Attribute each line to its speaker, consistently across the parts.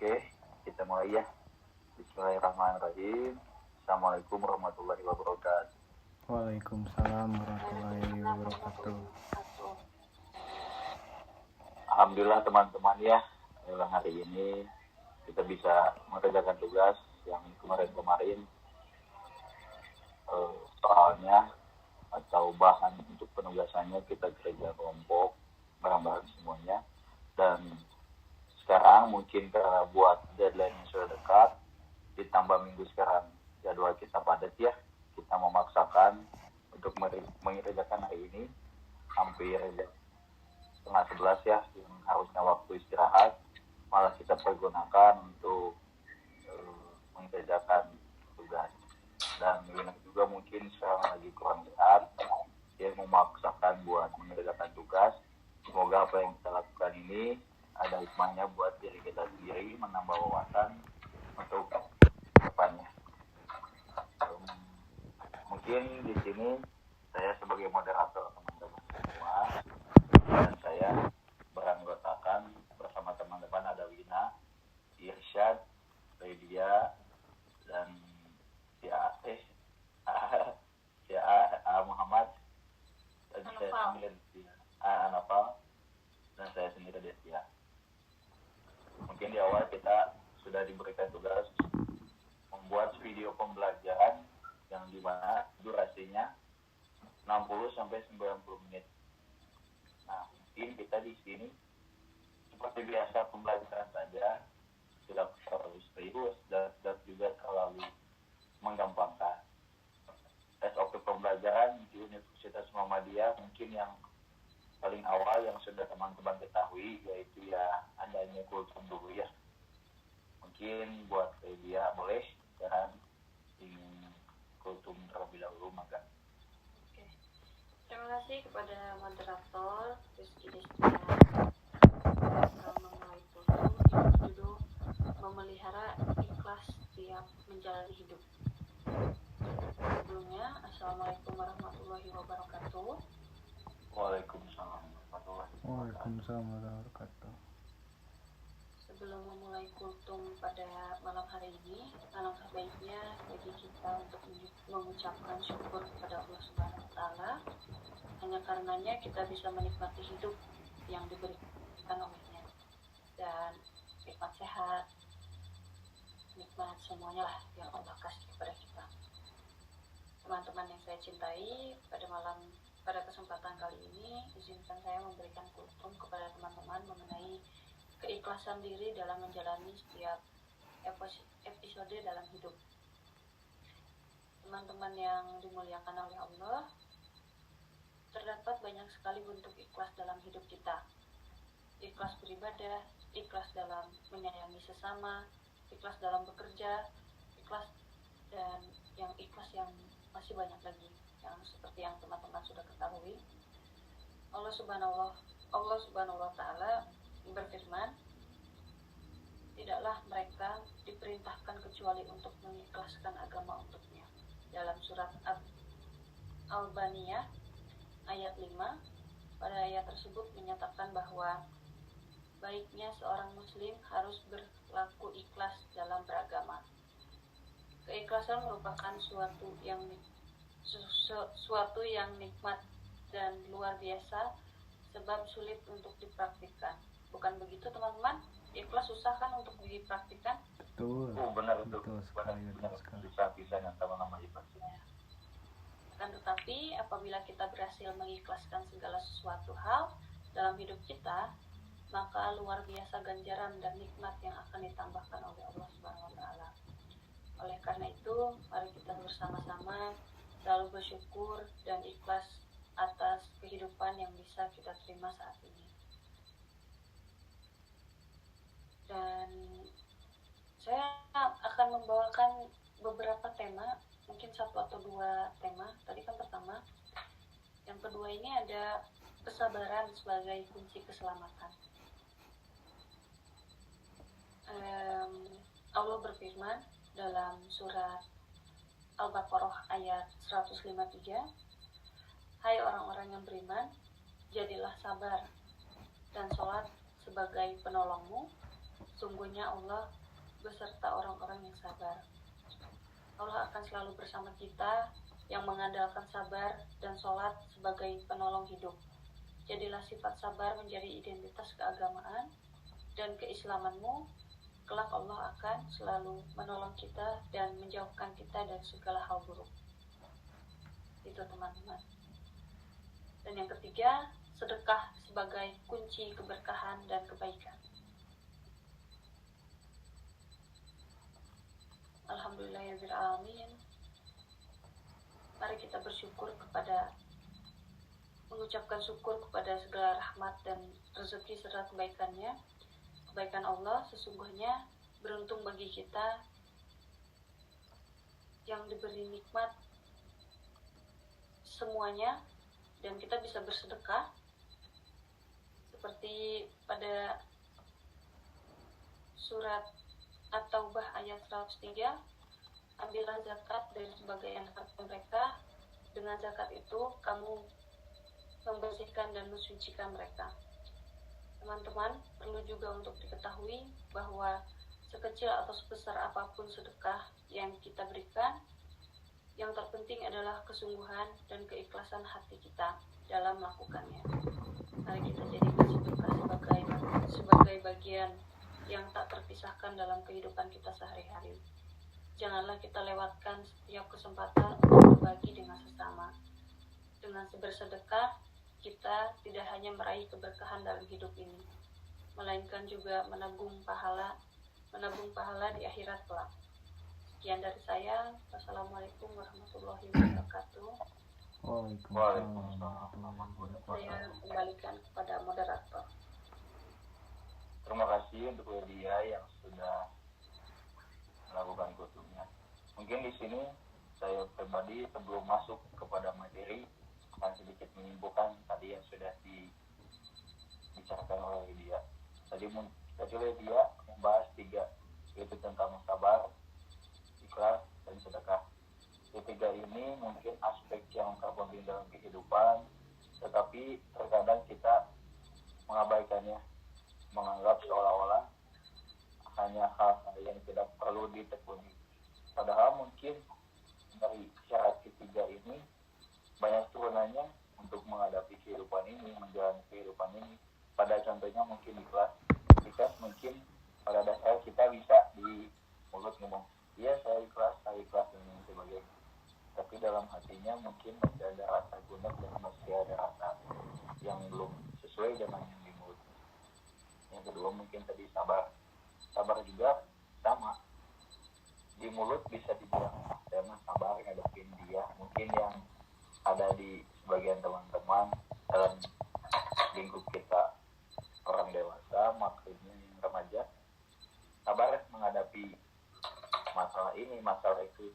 Speaker 1: Oke, kita mulai ya. Bismillahirrahmanirrahim. Assalamualaikum warahmatullahi wabarakatuh.
Speaker 2: Waalaikumsalam warahmatullahi wabarakatuh.
Speaker 1: Alhamdulillah teman-teman ya, hari ini kita bisa mengerjakan tugas yang kemarin-kemarin soalnya atau bahan untuk penugasannya kita kerja kelompok bareng-bareng semuanya. Dan sekarang mungkin karena buat deadline yang sudah dekat, ditambah minggu sekarang jadwal kita padat ya, kita memaksakan untuk mengerjakan hari ini hampir setengah 11 ya, yang harusnya waktu istirahat malah kita pergunakan untuk mengerjakan tugas. Dan Wina juga mungkin sekarang lagi kurang sehat, dia memaksakan buat mengerjakan tugas. Semoga apa yang kita lakukan ini ada hikmahnya buat diri kita sendiri, menambah wawasan untuk depannya. Mungkin di sini saya sebagai moderator teman-teman semua, dan saya beranggotakan bersama teman-teman ada Wina, Irsyad, Lydia, dan si Muhammad, dan saya sendiri Anafal, dan saya sendiri Desya. Mungkin di awal kita sudah diberikan tugas membuat video pembelajaran yang dimana durasinya 60 sampai 90 menit. Nah, mungkin kita di sini seperti biasa pembelajaran saja, tidak terlalu serius dan juga terlalu menggampangkan. SOP pembelajaran di Universitas Muhammadiyah mungkin yang paling awal yang sudah teman-teman ketahui yaitu ya adanya kultum dulu ya. Mungkin buat dia boleh dan ingin kultum terlebih dahulu maka.
Speaker 3: Oke. Terima kasih kepada moderator Rizky Destia memulai kultum yang berjudul memelihara ikhlas setiap menjalani hidup. Sebelumnya, Assalamualaikum warahmatullahi wabarakatuh.
Speaker 1: Waalaikumsalam warahmatullahi
Speaker 2: wabarakatuh.
Speaker 3: Sebelum memulai kultum pada malam hari ini, alangkah baiknya bagi kita untuk mengucapkan syukur kepada Allah Subhanahu wa Ta'ala. Hanya karenanya kita bisa menikmati hidup yang diberikan olehnya, dan nikmat sehat, nikmat semuanya lah yang Allah kasih kepada kita. Teman-teman yang saya cintai, pada kesempatan kali ini izinkan saya memberikan kultum kepada teman-teman mengenai keikhlasan diri dalam menjalani setiap episode dalam hidup. Teman-teman yang dimuliakan oleh Allah, terdapat banyak sekali bentuk ikhlas dalam hidup kita. Ikhlas beribadah, ikhlas dalam menyayangi sesama, ikhlas dalam bekerja, ikhlas dan yang ikhlas yang masih banyak lagi yang seperti yang teman-teman sudah ketahui. Allah Subhanahu wa Ta'ala berfirman, tidaklah mereka diperintahkan kecuali untuk mengikhlaskan agama untuknya. Dalam surat Al-Baniyah ayat 5, pada ayat tersebut menyatakan bahwa baiknya seorang muslim harus berlaku ikhlas dalam beragama. Keikhlasan merupakan suatu yang nikmat dan luar biasa, sebab sulit untuk dipraktikkan. Bukan begitu teman-teman? Ikhlas susah kan untuk dipraktikkan?
Speaker 2: Betul.
Speaker 1: Benar
Speaker 2: sekali.
Speaker 1: Bisa yang sama-sama ikhlasnya.
Speaker 3: Akan tetapi apabila kita berhasil mengikhlaskan segala sesuatu hal dalam hidup kita, maka luar biasa ganjaran dan nikmat yang akan ditambahkan oleh Allah Subhanahu wa Ta'ala. Oleh karena itu, mari kita bersama-sama selalu bersyukur dan ikhlas atas kehidupan yang bisa kita terima saat ini. Dan saya akan membawakan beberapa tema, mungkin satu atau dua tema. Tadi kan pertama, yang kedua ini ada kesabaran sebagai kunci keselamatan. Allah berfirman dalam surat Al-Baqarah ayat 153, hai orang-orang yang beriman, jadilah sabar dan sholat sebagai penolongmu Sungguhnya Allah beserta orang-orang yang sabar. Allah akan selalu bersama kita yang mengandalkan sabar dan sholat sebagai penolong hidup. Jadilah sifat sabar menjadi identitas keagamaan dan keislamanmu. Kelak Allah akan selalu menolong kita dan menjauhkan kita dari segala hal buruk. Itu teman-teman. Dan yang ketiga, sedekah sebagai kunci keberkahan dan kebaikan. Alhamdulillahirrahmanirrahim. Mari kita mengucapkan syukur kepada segala rahmat dan rezeki serta kebaikannya. Kebaikan Allah sesungguhnya beruntung bagi kita yang diberi nikmat semuanya dan kita bisa bersedekah seperti pada surat At-Taubah ayat 103, ambillah zakat dari sebagian harta mereka, dengan zakat itu kamu membersihkan dan mensucikan mereka. Teman-teman, perlu juga untuk diketahui bahwa sekecil atau sebesar apapun sedekah yang kita berikan, yang terpenting adalah kesungguhan dan keikhlasan hati kita dalam melakukannya. Mari kita jadikan sedekah sebagai bagian yang tak terpisahkan dalam kehidupan kita sehari-hari. Janganlah kita lewatkan setiap kesempatan untuk berbagi dengan sesama. Dengan bersedekah, kita tidak hanya meraih keberkahan dalam hidup ini, melainkan juga menabung pahala di akhirat kelak. Sekian dari saya. Wassalamualaikum warahmatullahi wabarakatuh. Saya kembalikan kepada moderator.
Speaker 1: Terima kasih untuk Lydia yang sudah melakukan kutubnya. Mungkin di sini saya pribadi sebelum masuk kepada materi akan sedikit menyimpulkan tadi yang sudah dibicarakan oleh Lydia. Tadi Lydia membahas 3, yaitu tentang sabar, ikhlas, dan sedekah. Ketiga ini mungkin aspek yang terpenting dalam kehidupan, tetapi terkadang kita mengabaikannya, menganggap seolah-olah hanya hal-hal yang tidak perlu ditekuni. Padahal mungkin dari syarat ketiga ini banyak turunannya untuk menghadapi kehidupan ini, menjalani kehidupan ini. Pada contohnya mungkin ikhlas mungkin pada dasarnya kita bisa di mulut ngomong, iya saya ikhlas dan lain sebagainya. Tapi dalam hatinya mungkin masih ada rasa gundah dan masih ada rasa yang belum sesuai dengan yang di mulut. Yang kedua mungkin tadi sabar juga sama. Di mulut bisa dibilang saya mah sabar ngadepin dia. Mungkin yang ada di sebagian teman-teman dalam lingkup kita orang dewasa, maksudnya yang remaja, sabar menghadapi masalah ini, masalah itu.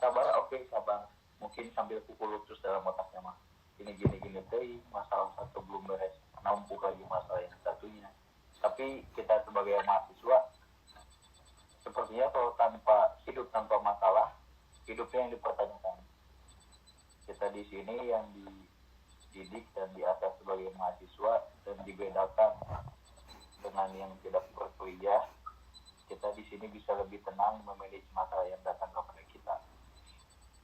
Speaker 1: Sabar, oke, sabar. Mungkin sambil pukul terus dalam otaknya mah. Gini teh, masalah satu belum beres, nampuk lagi masalah yang satunya. Tapi kita sebagai mahasiswa, sepertinya kalau hidup tanpa masalah, hidupnya yang dipertanyakan. Kita di sini yang dididik dan diasah sebagai mahasiswa dan dibedakan dengan yang tidak berkuliah. Kita di sini bisa lebih tenang memanage masalah yang datang kepada kita.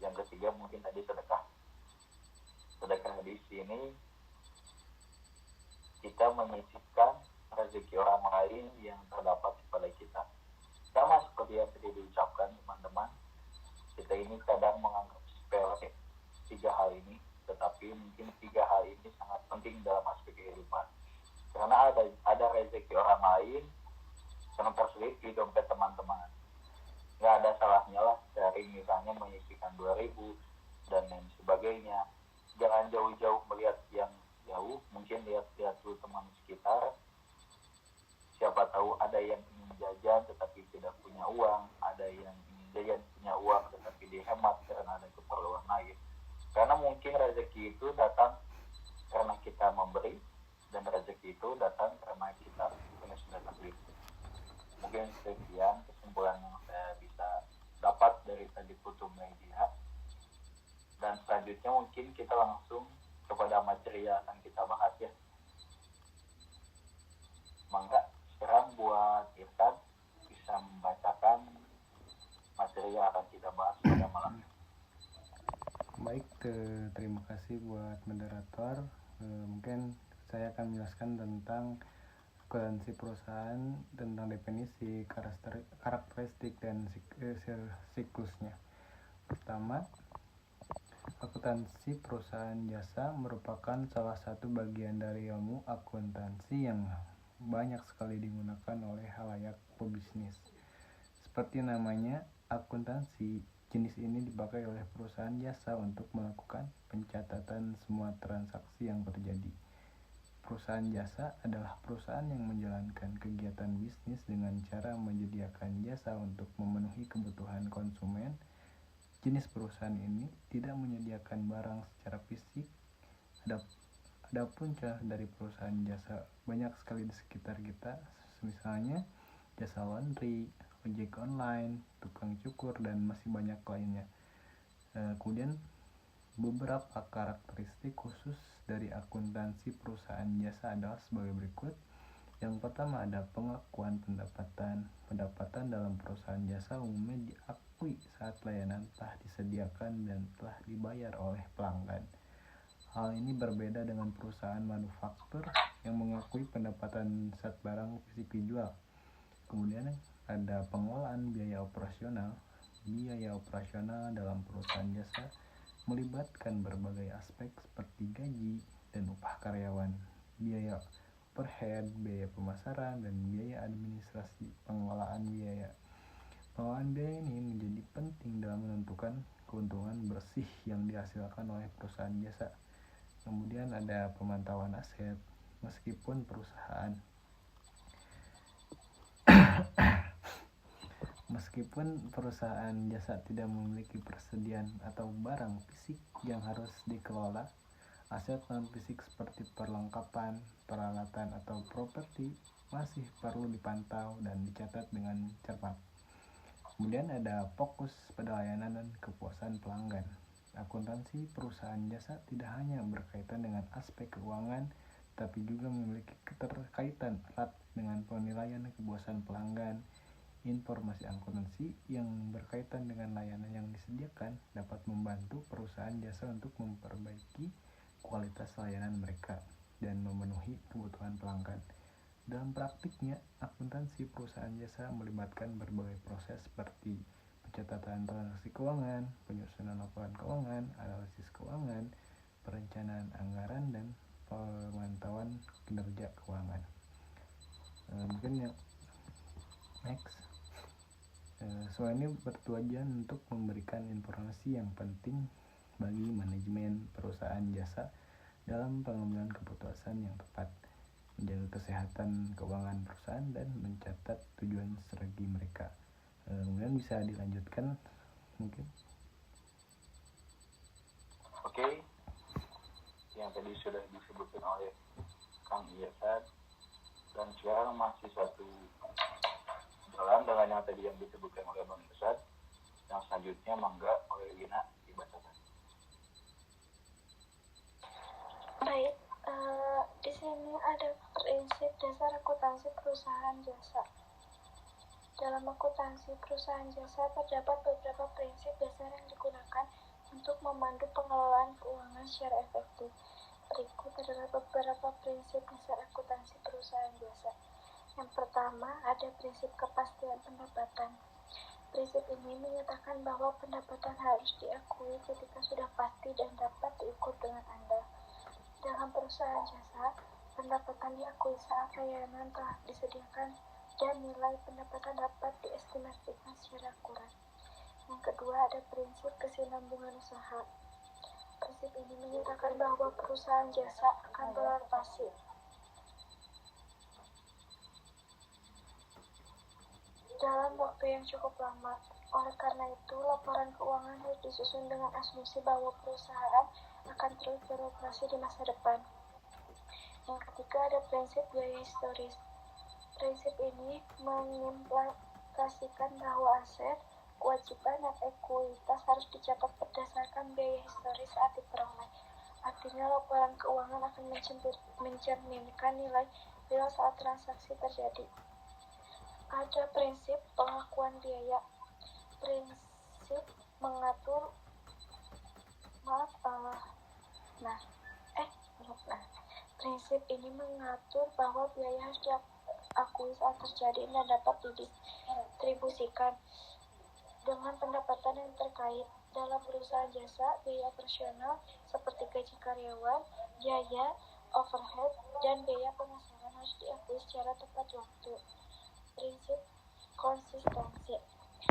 Speaker 1: Yang ketiga mungkin tadi sedekah. Sedekah di sini kita menyisipkan rezeki orang lain yang terdapat kepada kita. Sama seperti yang tadi diucapkan teman-teman, kita ini kadang menganggap sepele 3 hal ini, tetapi mungkin 3 hal ini sangat penting dalam aspek kehidupan. Karena ada rezeki orang lain yang terselip di dompet teman-teman. Nggak ada salahnya lah dari misalnya menyisihkan 2.000 dan lain sebagainya. Jangan jauh-jauh melihat yang jauh, mungkin lihat dulu teman sekitar. Siapa tahu ada yang ingin jajan tetapi tidak punya uang, ada yang ingin jajan punya uang tetapi dihemat karena ada keperluan lain. Karena mungkin rezeki itu datang karena kita memberi, dan rezeki itu datang karena kita sudah takdir. Mungkin sekian kesimpulan yang saya bisa dapat dari tadi kutub media. Dan selanjutnya mungkin kita langsung kepada materi yang akan kita bahas ya. Mangga sekarang buat Irfan
Speaker 2: Baik, terima kasih buat moderator. Mungkin saya akan menjelaskan tentang akuntansi perusahaan, tentang definisi, karakteristik, dan siklusnya. Pertama, akuntansi perusahaan jasa merupakan salah satu bagian dari ilmu akuntansi yang banyak sekali digunakan oleh khalayak pebisnis. Seperti namanya, akuntansi, jenis ini dipakai oleh perusahaan jasa untuk melakukan pencatatan semua transaksi yang terjadi. Perusahaan jasa adalah perusahaan yang menjalankan kegiatan bisnis dengan cara menyediakan jasa untuk memenuhi kebutuhan konsumen. Jenis perusahaan ini tidak menyediakan barang secara fisik. Adapun contoh dari perusahaan jasa banyak sekali di sekitar kita, misalnya jasa laundry, ojek online, tukang cukur, dan masih banyak lainnya. Kemudian beberapa karakteristik khusus dari akuntansi perusahaan jasa adalah sebagai berikut. Yang pertama ada pengakuan pendapatan. Pendapatan dalam perusahaan jasa umumnya diakui saat layanan telah disediakan dan telah dibayar oleh pelanggan. Hal ini berbeda dengan perusahaan manufaktur yang mengakui pendapatan saat barang fisik dijual. Kemudian ada pengelolaan biaya operasional. Biaya operasional dalam perusahaan jasa melibatkan berbagai aspek seperti gaji dan upah karyawan, biaya overhead, biaya pemasaran, dan biaya administrasi. Pengelolaan biaya ini menjadi penting dalam menentukan keuntungan bersih yang dihasilkan oleh perusahaan jasa. Kemudian ada pemantauan aset. Meskipun perusahaan jasa tidak memiliki persediaan atau barang fisik yang harus dikelola, aset non-fisik seperti perlengkapan, peralatan, atau properti masih perlu dipantau dan dicatat dengan cermat. Kemudian ada fokus pada layanan dan kepuasan pelanggan. Akuntansi perusahaan jasa tidak hanya berkaitan dengan aspek keuangan, tapi juga memiliki keterkaitan erat dengan penilaian kepuasan pelanggan. Informasi akuntansi yang berkaitan dengan layanan yang disediakan dapat membantu perusahaan jasa untuk memperbaiki kualitas layanan mereka dan memenuhi kebutuhan pelanggan. Dalam praktiknya, akuntansi perusahaan jasa melibatkan berbagai proses seperti pencatatan transaksi keuangan, penyusunan laporan keuangan, analisis keuangan, perencanaan anggaran, dan pemantauan kinerja keuangan. Mungkin yang next. Soal ini bertujuan untuk memberikan informasi yang penting bagi manajemen perusahaan jasa dalam pengambilan keputusan yang tepat, menjaga kesehatan keuangan perusahaan, dan mencatat tujuan strategi mereka. Kemudian bisa dilanjutkan mungkin.
Speaker 1: Oke, yang tadi sudah disebutkan oleh Kang Iyasad, dan sekarang masih satu jalan dengan yang tadi yang disebutkan oleh Bang Iyasad. Yang selanjutnya mangga oleh Lina dibacakan.
Speaker 4: Baik, di sini ada prinsip dasar akuntansi perusahaan jasa. Dalam akuntansi perusahaan jasa terdapat beberapa prinsip dasar yang digunakan untuk memandu pengelolaan keuangan secara efektif. Berikut adalah beberapa prinsip dasar akuntansi perusahaan jasa. Yang pertama, ada prinsip kepastian pendapatan. Prinsip ini menyatakan bahwa pendapatan harus diakui ketika sudah pasti dan dapat diukur dengan Anda. Dalam perusahaan jasa, pendapatan diakui saat layanan telah disediakan dan nilai pendapatan dapat diestimasikan secara akurat. Yang kedua, ada prinsip kesinambungan usaha. Prinsip ini menyatakan bahwa perusahaan jasa akan beroperasi dalam waktu yang cukup lama. Oleh karena itu, laporan keuangan harus disusun dengan asumsi bahwa perusahaan akan terus beroperasi di masa depan. Yang ketiga, ada prinsip biaya historis. Prinsip ini mengimplikasikan bahwa aset, kewajiban, dan ekuitas harus dicatat berdasarkan biaya historis saat diperoleh. Artinya, laporan keuangan akan mencerminkan nilai real saat transaksi terjadi. Ada prinsip pengakuan biaya. Prinsip mengatur maaf nah prinsip ini mengatur bahwa biaya harus diakui saat terjadi dan dapat didistribusikan dengan pendapatan yang terkait. Dalam perusahaan jasa, biaya operasional seperti gaji karyawan, biaya overhead, dan biaya pemasaran harus diakui secara tepat waktu. Prinsip konsistensi.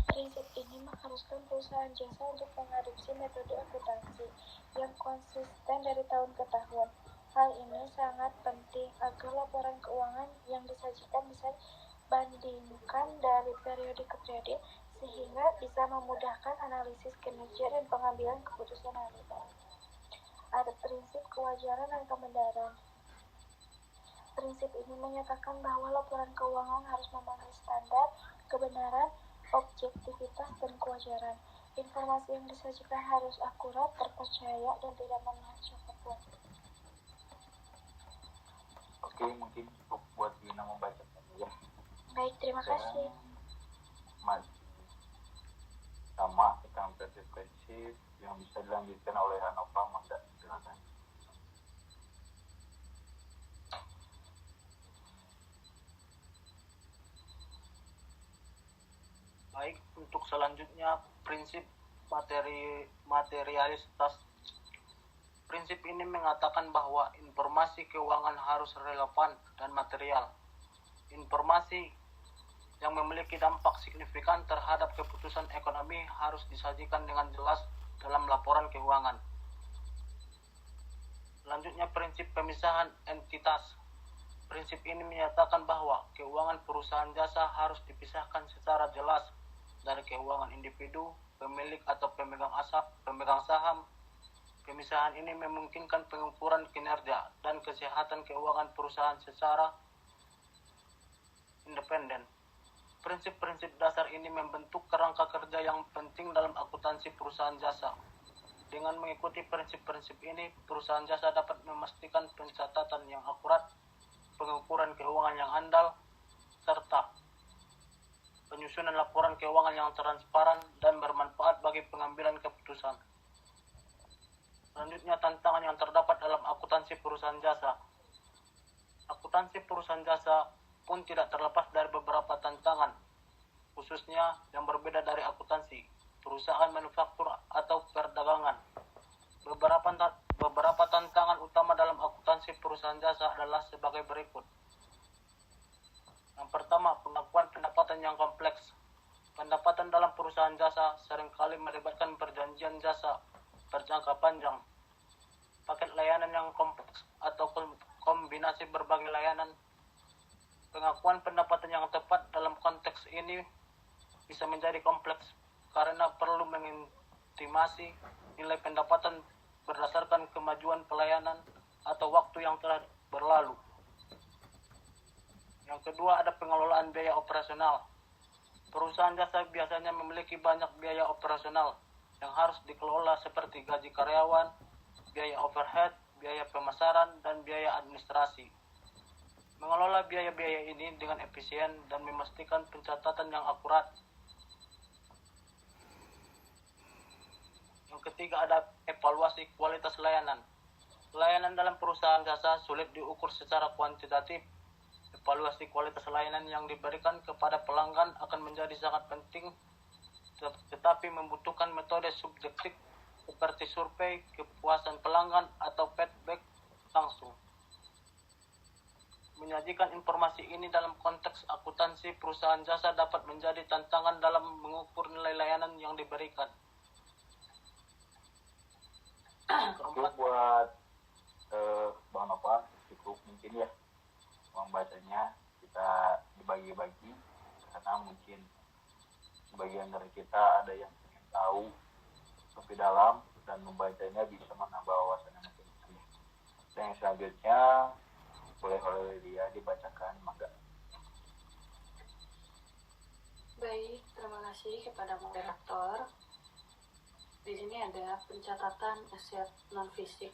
Speaker 4: Prinsip ini mengharuskan perusahaan jasa untuk mengadopsi metode akuntansi yang konsisten dari tahun ke tahun. Hal ini sangat penting agar laporan keuangan yang disajikan bisa bandingkan dari periode ke periode sehingga bisa memudahkan analisis kinerja dan pengambilan keputusan yang lebih baik. Ada prinsip kewajaran dan kebenaran. Prinsip ini menyatakan bahwa laporan keuangan harus memenuhi standar kebenaran, objektivitas, dan kewajaran. Informasi yang disajikan harus akurat, terpercaya, dan tidak memihak siapapun.
Speaker 1: Oke, mungkin cukup buat Gina membacakannya ya.
Speaker 4: Baik, terima kasih.
Speaker 1: Masih sama tentang prinsip-prinsip yang bisa dilanjutkan oleh Hanova, maka silakan.
Speaker 5: Baik, untuk selanjutnya prinsip materialitas. Prinsip ini mengatakan bahwa informasi keuangan harus relevan dan material. Informasi yang memiliki dampak signifikan terhadap keputusan ekonomi harus disajikan dengan jelas dalam laporan keuangan. Selanjutnya, prinsip pemisahan entitas. Prinsip ini menyatakan bahwa keuangan perusahaan jasa harus dipisahkan secara jelas dari keuangan individu, pemilik atau pemegang saham. Pemisahan ini memungkinkan pengukuran kinerja dan kesehatan keuangan perusahaan secara independen. Prinsip-prinsip dasar ini membentuk kerangka kerja yang penting dalam akuntansi perusahaan jasa. Dengan mengikuti prinsip-prinsip ini, perusahaan jasa dapat memastikan pencatatan yang akurat, pengukuran keuangan yang andal, serta penyusunan laporan keuangan yang transparan dan bermanfaat bagi pengambilan keputusan. Selanjutnya, tantangan yang terdapat dalam akuntansi perusahaan jasa. Akuntansi perusahaan jasa pun tidak terlepas dari beberapa tantangan, khususnya yang berbeda dari akuntansi perusahaan manufaktur atau perdagangan. Beberapa tantangan utama dalam akuntansi perusahaan jasa adalah sebagai berikut. Yang pertama, pengakuan pendapatan yang kompleks. Pendapatan dalam perusahaan jasa seringkali melibatkan perjanjian jasa berjangka panjang, paket layanan yang kompleks, atau kombinasi berbagai layanan. Pengakuan pendapatan yang tepat dalam konteks ini bisa menjadi kompleks karena perlu mengestimasi nilai pendapatan berdasarkan kemajuan pelayanan atau waktu yang telah berlalu. Yang kedua, ada pengelolaan biaya operasional. Perusahaan jasa biasanya memiliki banyak biaya operasional yang harus dikelola seperti gaji karyawan, biaya overhead, biaya pemasaran, dan biaya administrasi. Mengelola biaya-biaya ini dengan efisien dan memastikan pencatatan yang akurat. Yang ketiga, ada evaluasi kualitas layanan. Layanan dalam perusahaan jasa sulit diukur secara kuantitatif. Evaluasi kualitas layanan yang diberikan kepada pelanggan akan menjadi sangat penting, tetapi membutuhkan metode subjektif seperti survei kepuasan pelanggan atau feedback langsung. Menyajikan informasi ini dalam konteks akuntansi perusahaan jasa dapat menjadi tantangan dalam mengukur nilai layanan yang diberikan.
Speaker 1: Oke, buat Bang Nova, cukup mungkin ya membacanya, kita dibagi-bagi karena mungkin sebagian dari kita ada yang ingin tahu lebih dalam dan membacanya bisa menambah wawasan yang makin. Dan yang selanjutnya boleh oleh dia dibacakan, mangga.
Speaker 3: Baik, terima kasih kepada moderator. Di sini ada pencatatan aset non-fisik.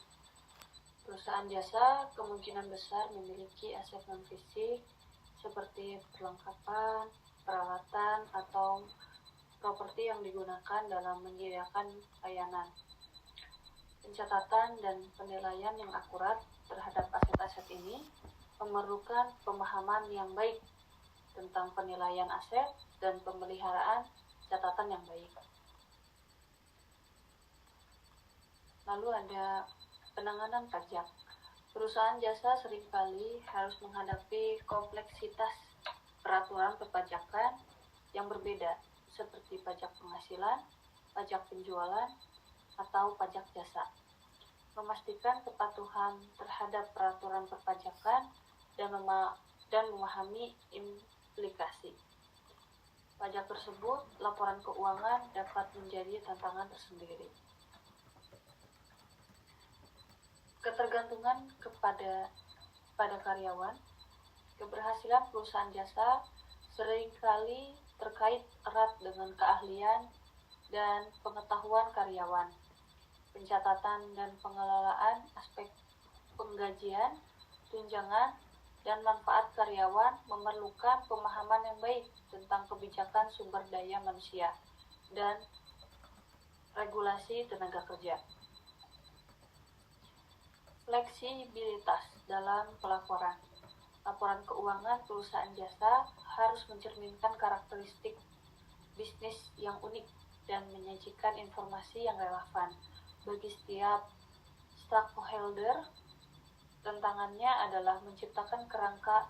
Speaker 3: Perusahaan jasa kemungkinan besar memiliki aset non-fisik seperti perlengkapan, peralatan, atau properti yang digunakan dalam menyediakan layanan. Pencatatan dan penilaian yang akurat terhadap aset-aset ini memerlukan pemahaman yang baik tentang penilaian aset dan pemeliharaan catatan yang baik. Lalu ada penanganan pajak. Perusahaan jasa seringkali harus menghadapi kompleksitas peraturan perpajakan yang berbeda, seperti pajak penghasilan, pajak penjualan, atau pajak jasa. Memastikan kepatuhan terhadap peraturan perpajakan dan memahami implikasi pajak tersebut, laporan keuangan dapat menjadi tantangan tersendiri. Ketergantungan pada karyawan. Keberhasilan perusahaan jasa seringkali terkait erat dengan keahlian dan pengetahuan karyawan. Pencatatan dan pengelolaan aspek penggajian, tunjangan, dan manfaat karyawan memerlukan pemahaman yang baik tentang kebijakan sumber daya manusia dan regulasi tenaga kerja. Fleksibilitas dalam pelaporan. Laporan keuangan perusahaan jasa harus mencerminkan karakteristik bisnis yang unik dan menyajikan informasi yang relevan bagi setiap stakeholder. Tantangannya adalah menciptakan kerangka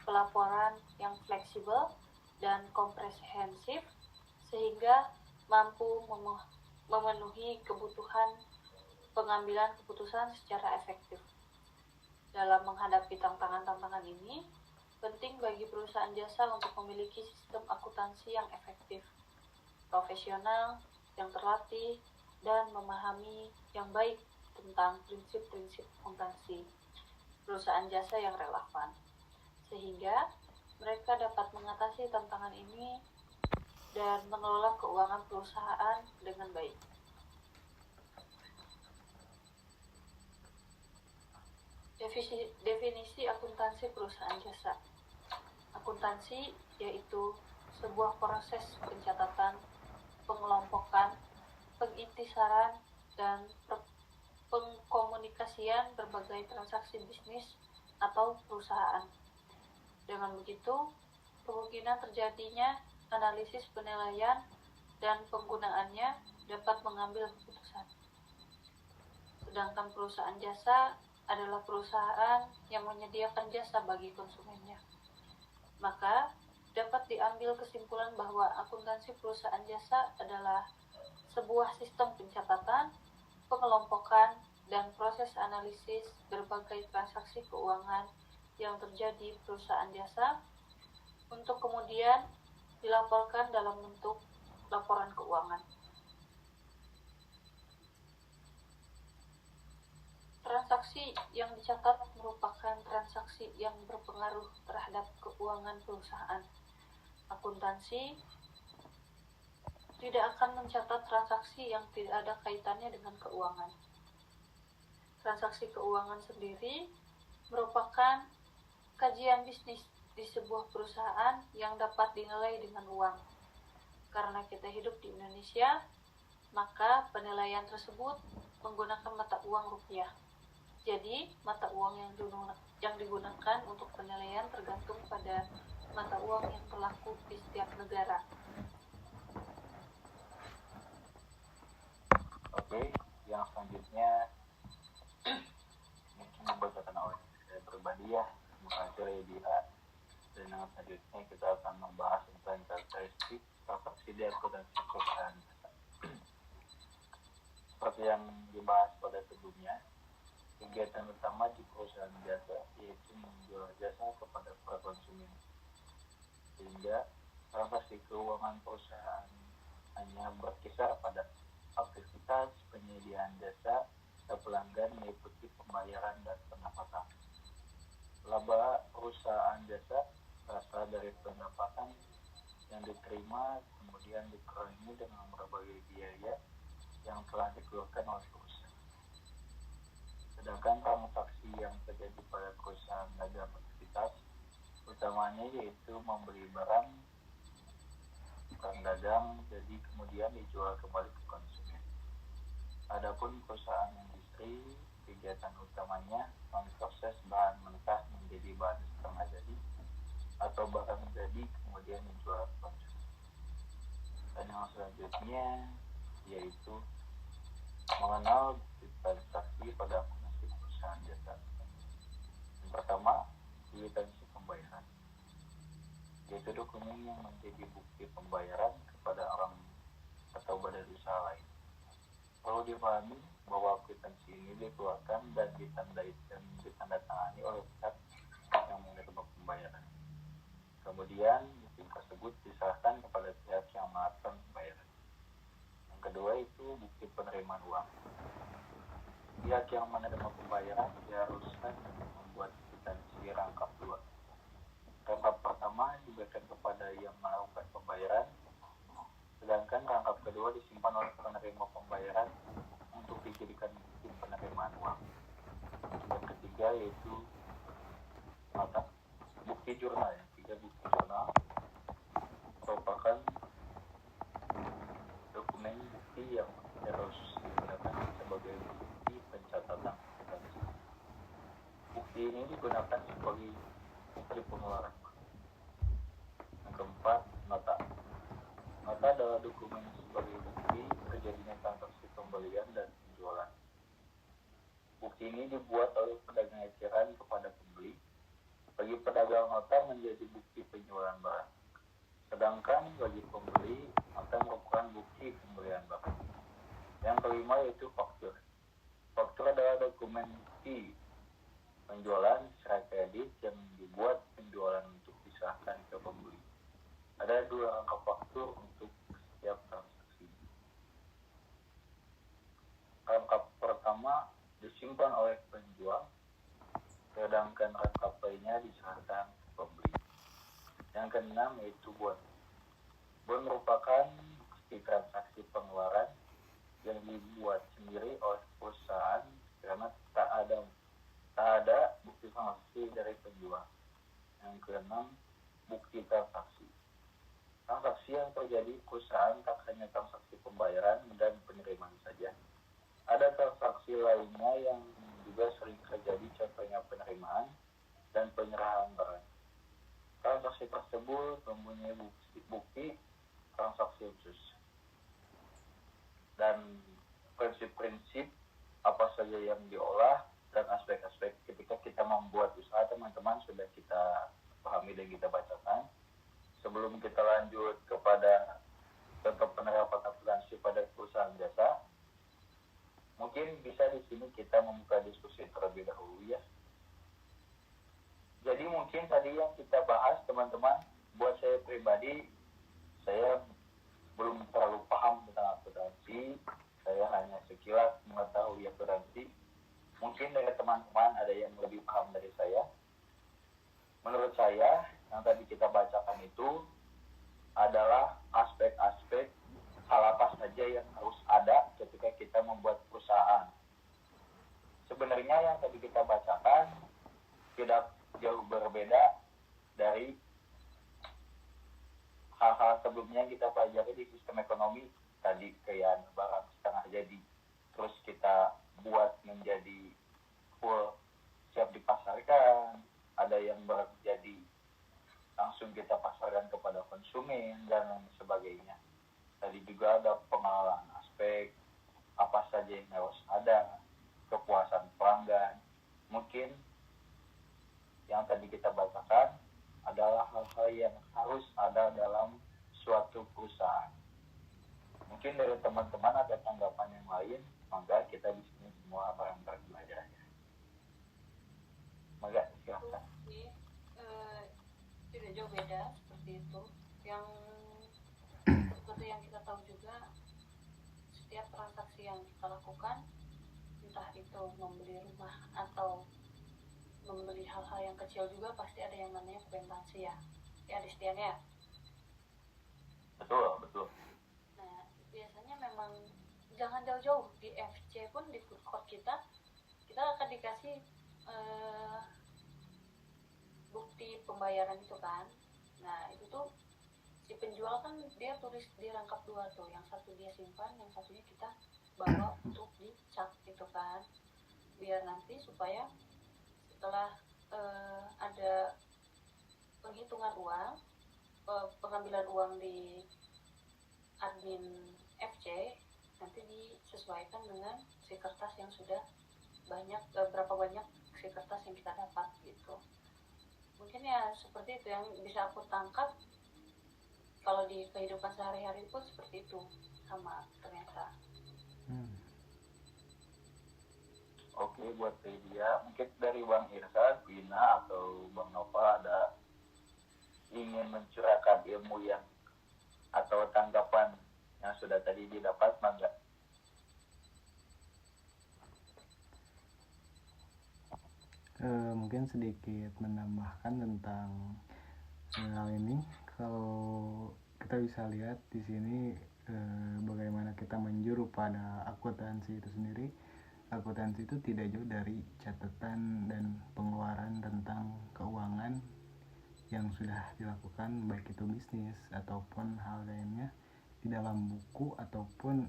Speaker 3: pelaporan yang fleksibel dan komprehensif sehingga mampu memenuhi kebutuhan pengambilan keputusan secara efektif. Dalam menghadapi tantangan-tantangan ini, penting bagi perusahaan jasa untuk memiliki sistem akuntansi yang efektif, profesional, yang terlatih, dan memahami yang baik tentang prinsip-prinsip akuntansi perusahaan jasa yang relevan, sehingga mereka dapat mengatasi tantangan ini dan mengelola keuangan perusahaan dengan baik. Definisi akuntansi perusahaan jasa. Akuntansi yaitu sebuah proses pencatatan, pengelompokan, pengintisaran, dan pengkomunikasian berbagai transaksi bisnis atau perusahaan. Dengan begitu, kemungkinan terjadinya analisis penilaian dan penggunaannya dapat mengambil keputusan. Sedangkan perusahaan jasa adalah perusahaan yang menyediakan jasa bagi konsumennya. Maka, dapat diambil kesimpulan bahwa akuntansi perusahaan jasa adalah sebuah sistem pencatatan, pengelompokan, dan proses analisis berbagai transaksi keuangan yang terjadi perusahaan jasa untuk kemudian dilaporkan dalam bentuk laporan keuangan. Transaksi yang dicatat merupakan transaksi yang berpengaruh terhadap keuangan perusahaan. Akuntansi tidak akan mencatat transaksi yang tidak ada kaitannya dengan keuangan. Transaksi keuangan sendiri merupakan kajian bisnis di sebuah perusahaan yang dapat dinilai dengan uang. Karena kita hidup di Indonesia, maka penilaian tersebut menggunakan mata uang rupiah. Jadi, mata uang yang digunakan untuk penilaian tergantung pada mata uang yang berlaku di setiap negara.
Speaker 1: Oke, yang selanjutnya mungkin membacakan oleh saya pribadi ya, bukan dari dia. Dan yang selanjutnya kita akan membahas tentang karakteristik transaksi di akuntansi perusahaan. Seperti yang dibahas pada sebelumnya, kegiatan utama di perusahaan jasa yaitu menjual jasa kepada para konsumen, sehingga transaksi keuangan perusahaan hanya berkisar pada aktivitas penyediaan jasa ke pelanggan meliputi pembayaran dan pendapatan. Laba perusahaan jasa berasal dari pendapatan yang diterima kemudian dikurangi dengan berbagai biaya yang telah dikeluarkan oleh perusahaan. Sedangkan transaksi yang terjadi pada perusahaan dalam aktivitas utamanya yaitu membeli barang dagang jadi kemudian dijual kembali ke konsumen. Adapun perusahaan industri, kegiatan utamanya memproses bahan mentah menjadi bahan setengah jadi atau barang jadi kemudian dijual ke konsumen. Dan yang selanjutnya yaitu mengenal transaksi pada fungsi perusahaan jasa. Yang pertama, kwitansi pembayaran, yaitu dokumen yang menjadi bukti pembayaran kepada orang atau badan usaha lain. Perlu dipahami bahwa kwitansi ini dikeluarkan dan ditandatangani oleh pihak yang menerima pembayaran. Kemudian bukti tersebut diserahkan kepada pihak yang melakukan pembayaran. Yang kedua itu bukti penerimaan uang. Pihak yang menerima pembayaran diharuskan membuat kwitansi rangkap 2. Rangkap pertama diberikan kepada yang melakukan pembayaran, sedangkan rangkap kedua disimpan oleh penerima pembayaran untuk dijadikan bukti penerimaan uang. Yang ketiga yaitu nota. Bukti jurnal. Bukti jurnal merupakan dokumen bukti yang harus digunakan sebagai bukti pencatatan kwitansi. Bukti ini digunakan sebagai bukti pengeluaran. Yang keempat, nota. Nota adalah dokumen sebagai bukti terjadinya transaksi pembelian dan penjualan. Bukti ini dibuat oleh pedagang eceran kepada pembeli. Bagi pedagang, nota menjadi bukti penjualan barang. Sedangkan bagi pembeli, nota merupakan bukti pembelian barang. Yang kelima yaitu faktur. Faktur adalah dokumen bukti penjualan secara kredit yang dibuat penjualan untuk diserahkan ke pembeli. Ada 2 rangkap faktur untuk setiap transaksi. Rangkap pertama disimpan oleh penjual, sedangkan rangkap lainnya diserahkan ke pembeli. Yang keenam yaitu bon. Bon merupakan bukti transaksi pengeluaran yang dibuat sendiri oleh perusahaan karena tak ada bukti transaksi dari penjual. Yang keenam, bukti transaksi. Transaksi yang terjadi perusahaan tak hanya transaksi pembayaran dan penerimaan saja. Ada transaksi lainnya yang juga sering terjadi, contohnya penerimaan dan penyerahan barang. Transaksi tersebut mempunyai bukti transaksi khusus. Dan prinsip-prinsip apa saja yang diolah dan aspek-aspek ketika kita membuat usaha, teman-teman sudah kita pahami dan kita bacakan. Sebelum kita lanjut kepada contoh penerapan akuntansi pada perusahaan jasa, mungkin bisa di sini kita membuka diskusi terlebih dahulu ya. Jadi mungkin tadi yang kita bahas, teman-teman, buat saya pribadi, saya belum terlalu paham tentang akuntansi. Saya hanya sekilas mengetahui akuntansi. Mungkin dari teman-teman ada yang lebih paham dari saya. Menurut saya, yang tadi kita bacakan itu adalah aspek-aspek hal apa saja yang harus ada ketika kita membuat perusahaan. Sebenarnya yang tadi kita bacakan tidak jauh berbeda dari hal-hal sebelumnya yang kita pelajari di sistem ekonomi tadi, kayak barang setengah jadi, terus kita buat menjadi full siap dipasarkan, ada yang baru jadi langsung kita pasarkan kepada konsumen dan lain sebagainya. Tadi juga ada pengenalan aspek apa saja yang harus ada, kepuasan pelanggan. Mungkin yang tadi kita bacakan adalah hal-hal yang harus ada dalam suatu perusahaan. Mungkin dari teman-teman ada tanggapan yang lain, maka kita di sini semua bareng-bareng belajar. Maka silakan.
Speaker 3: Tidak jauh beda seperti itu. Yang seperti yang kita tahu juga, setiap transaksi yang kita lakukan, entah itu membeli rumah atau membeli hal-hal yang kecil juga, pasti ada yang namanya kwitansi ya Distian ya.
Speaker 1: Betul.
Speaker 3: Nah, biasanya memang jangan jauh-jauh, di FC pun di food court kita akan dikasih bukti pembayaran itu kan. Nah, itu tuh si penjual kan dia tulis di rangkap 2 tuh, yang satu dia simpan, yang satunya kita bawa untuk dicap gitu kan, biar nanti supaya setelah ada penghitungan uang, pengambilan uang di admin FC, nanti disesuaikan dengan si kertas yang sudah banyak, berapa banyak si kertas yang kita dapat gitu. Mungkin ya seperti itu yang bisa aku tangkap. Kalau di kehidupan sehari-hari pun seperti itu sama ternyata.
Speaker 1: Oke, buat dia mungkin dari Bang Irsa, Vina, atau Bang Nova ada ingin mencurahkan ilmu yang atau tanggapan yang sudah tadi didapat, mangga.
Speaker 2: Mungkin sedikit menambahkan tentang hal ini. Kalau kita bisa lihat di sini bagaimana kita menjuru pada akuntansi itu sendiri. Akuntansi itu tidak jauh dari catatan dan pengeluaran tentang keuangan yang sudah dilakukan, baik itu bisnis ataupun hal lainnya di dalam buku ataupun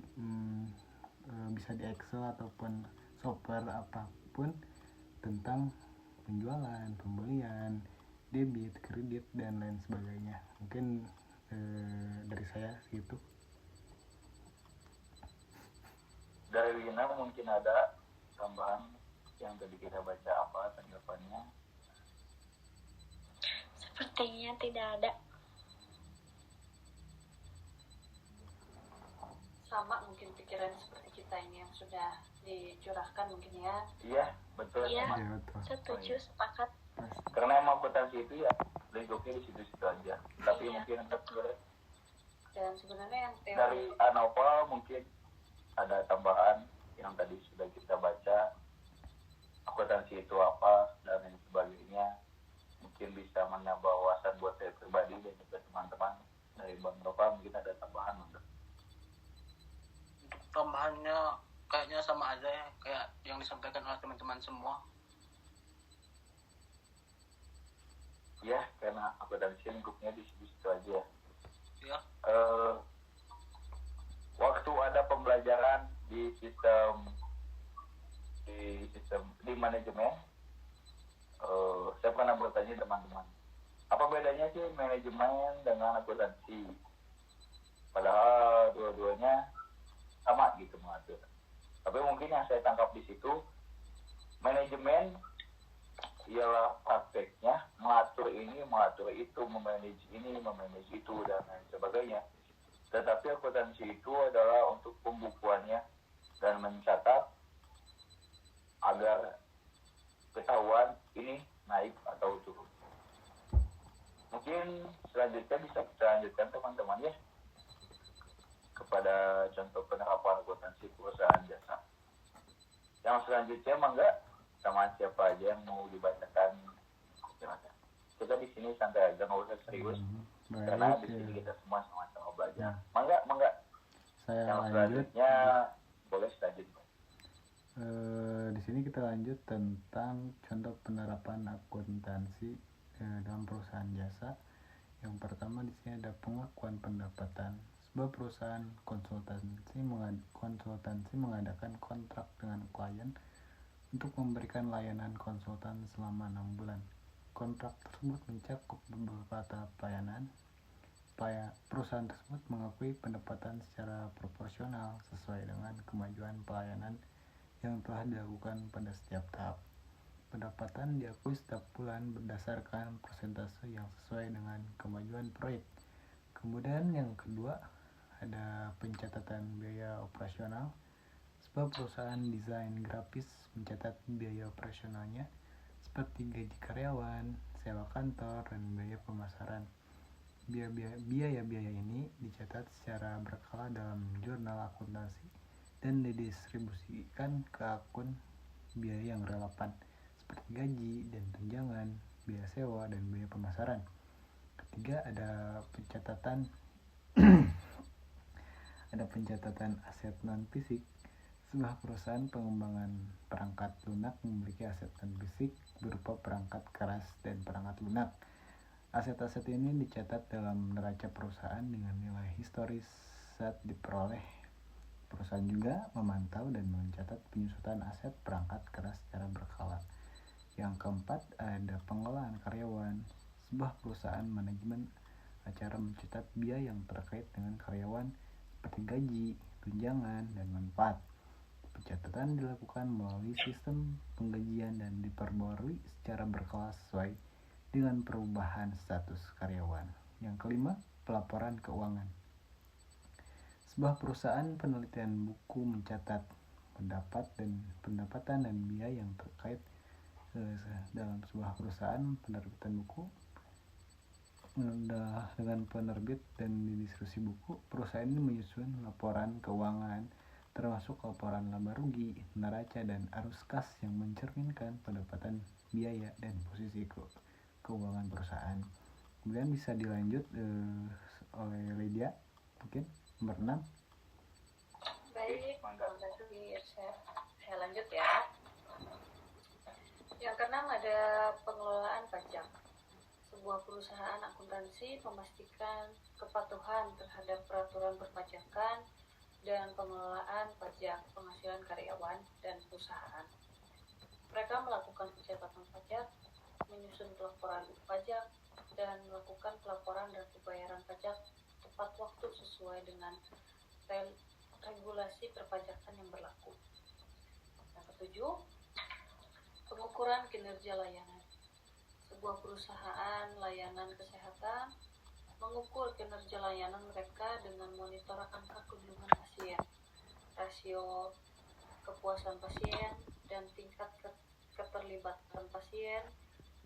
Speaker 2: bisa di Excel ataupun software apapun tentang penjualan, pembelian, debit, kredit, dan lain sebagainya. Mungkin dari saya gitu.
Speaker 1: Dari Wina mungkin ada tambahan yang tadi kita baca, apa tanggapannya?
Speaker 4: Sepertinya tidak ada.
Speaker 3: Sama mungkin pikiran seperti kita ini yang sudah dicurahkan mungkin ya.
Speaker 1: Iya, betul.
Speaker 4: Iya,
Speaker 1: sama.
Speaker 2: Ya, betul.
Speaker 4: setuju, sepakat.
Speaker 1: Karena emang akuntansi itu ya lingkupnya di situ-situ aja. Tapi
Speaker 3: Iya.
Speaker 1: mungkin
Speaker 3: Dan sebenarnya yang
Speaker 1: dari
Speaker 3: teori
Speaker 1: Anova mungkin ada tambahan yang tadi sudah kita baca, akuntansi itu apa dan lain sebagainya, mungkin bisa menambah wawasan buat saya pribadi dan juga teman-teman. Dari Bang Nova mungkin ada tambahan untuk
Speaker 5: Tambahannya kayaknya sama aja ya, kayak yang disampaikan oleh teman-teman semua.
Speaker 1: ya, karena akuntansi lingkupnya di situ aja.
Speaker 5: Ya,
Speaker 1: Waktu ada pembelajaran di sistem di manajemen, saya pernah bertanya teman-teman, apa bedanya sih manajemen dengan akuntansi? Padahal dua-duanya sama gitu mengatur. Tapi mungkin yang saya tangkap di situ, manajemen ialah prakteknya mengatur ini, mengatur itu, memanage ini, memanage itu, dan lain sebagainya. Tetapi akuntansi itu adalah untuk pembukuannya dan mencatat agar ketahuan ini naik atau turun. Mungkin selanjutnya bisa kita lanjutkan teman-teman ya kepada contoh penerapan akuntansi perusahaan jasa. Yang selanjutnya mangga sama siapa aja yang mau dibacakan. Kita di sini santai aja, nggak usah serius. Karena di sini kita semua sama-sama belajar. Mangga.
Speaker 2: Saya
Speaker 1: Yang
Speaker 2: lanjut.
Speaker 1: selanjutnya boleh selanjutnya.
Speaker 2: Di sini kita lanjut tentang contoh penerapan akuntansi dalam perusahaan jasa. Yang pertama di sini ada pengakuan pendapatan. Sebuah perusahaan konsultansi mengadakan kontrak dengan klien untuk memberikan layanan konsultan selama 6 bulan. Kontrak tersebut mencakup beberapa tahap pelayanan. Perusahaan tersebut mengakui pendapatan secara proporsional sesuai dengan kemajuan pelayanan yang telah dilakukan pada setiap tahap. Pendapatan diakui setiap bulan berdasarkan persentase yang sesuai dengan kemajuan proyek. Kemudian yang kedua ada pencatatan biaya operasional. Sebuah perusahaan desain grafis mencatat biaya operasionalnya seperti gaji karyawan, sewa kantor, dan biaya pemasaran. Biaya-biaya ini dicatat secara berkala dalam jurnal akuntansi dan didistribusikan ke akun biaya yang relevan seperti gaji dan tunjangan, biaya sewa, dan biaya pemasaran. Ketiga ada pencatatan aset non fisik. Sebuah perusahaan pengembangan perangkat lunak memiliki aset non fisik berupa perangkat keras dan perangkat lunak. Aset-aset ini dicatat dalam neraca perusahaan dengan nilai historis saat diperoleh Perusahaan juga memantau dan mencatat penyusutan aset perangkat keras secara berkala. Yang keempat, ada pengelolaan karyawan. Sebuah perusahaan manajemen acara mencatat biaya yang terkait dengan karyawan seperti gaji, tunjangan, dan manfaat. Pencatatan dilakukan melalui sistem penggajian dan diperbarui secara berkala sesuai dengan perubahan status karyawan. Yang kelima, pelaporan keuangan. Sebuah perusahaan penelitian buku mencatat pendapatan dan biaya yang terkait dalam sebuah perusahaan penerbitan buku. Dengan penerbit dan distribusi buku, perusahaan ini menyusun laporan keuangan termasuk laporan laba rugi, neraca, dan arus kas yang mencerminkan pendapatan, biaya, dan posisi keuangan perusahaan. Kemudian bisa dilanjut oleh Lydia, mungkin nomor 6.
Speaker 3: Baik, saya lanjut ya. Yang keenam ada pengelolaan pajak. Sebuah perusahaan akuntansi memastikan kepatuhan terhadap peraturan perpajakan dan pengelolaan pajak penghasilan karyawan dan perusahaan. Mereka melakukan pencatatan pajak, menyusun pelaporan pajak, dan melakukan pelaporan dan pembayaran pajak tepat waktu sesuai dengan regulasi perpajakan yang berlaku. Yang ketujuh, pengukuran kinerja layanan. Sebuah perusahaan layanan kesehatan mengukur kinerja layanan mereka dengan monitor angka kunjungan pasien, rasio kepuasan pasien, dan tingkat keterlibatan pasien.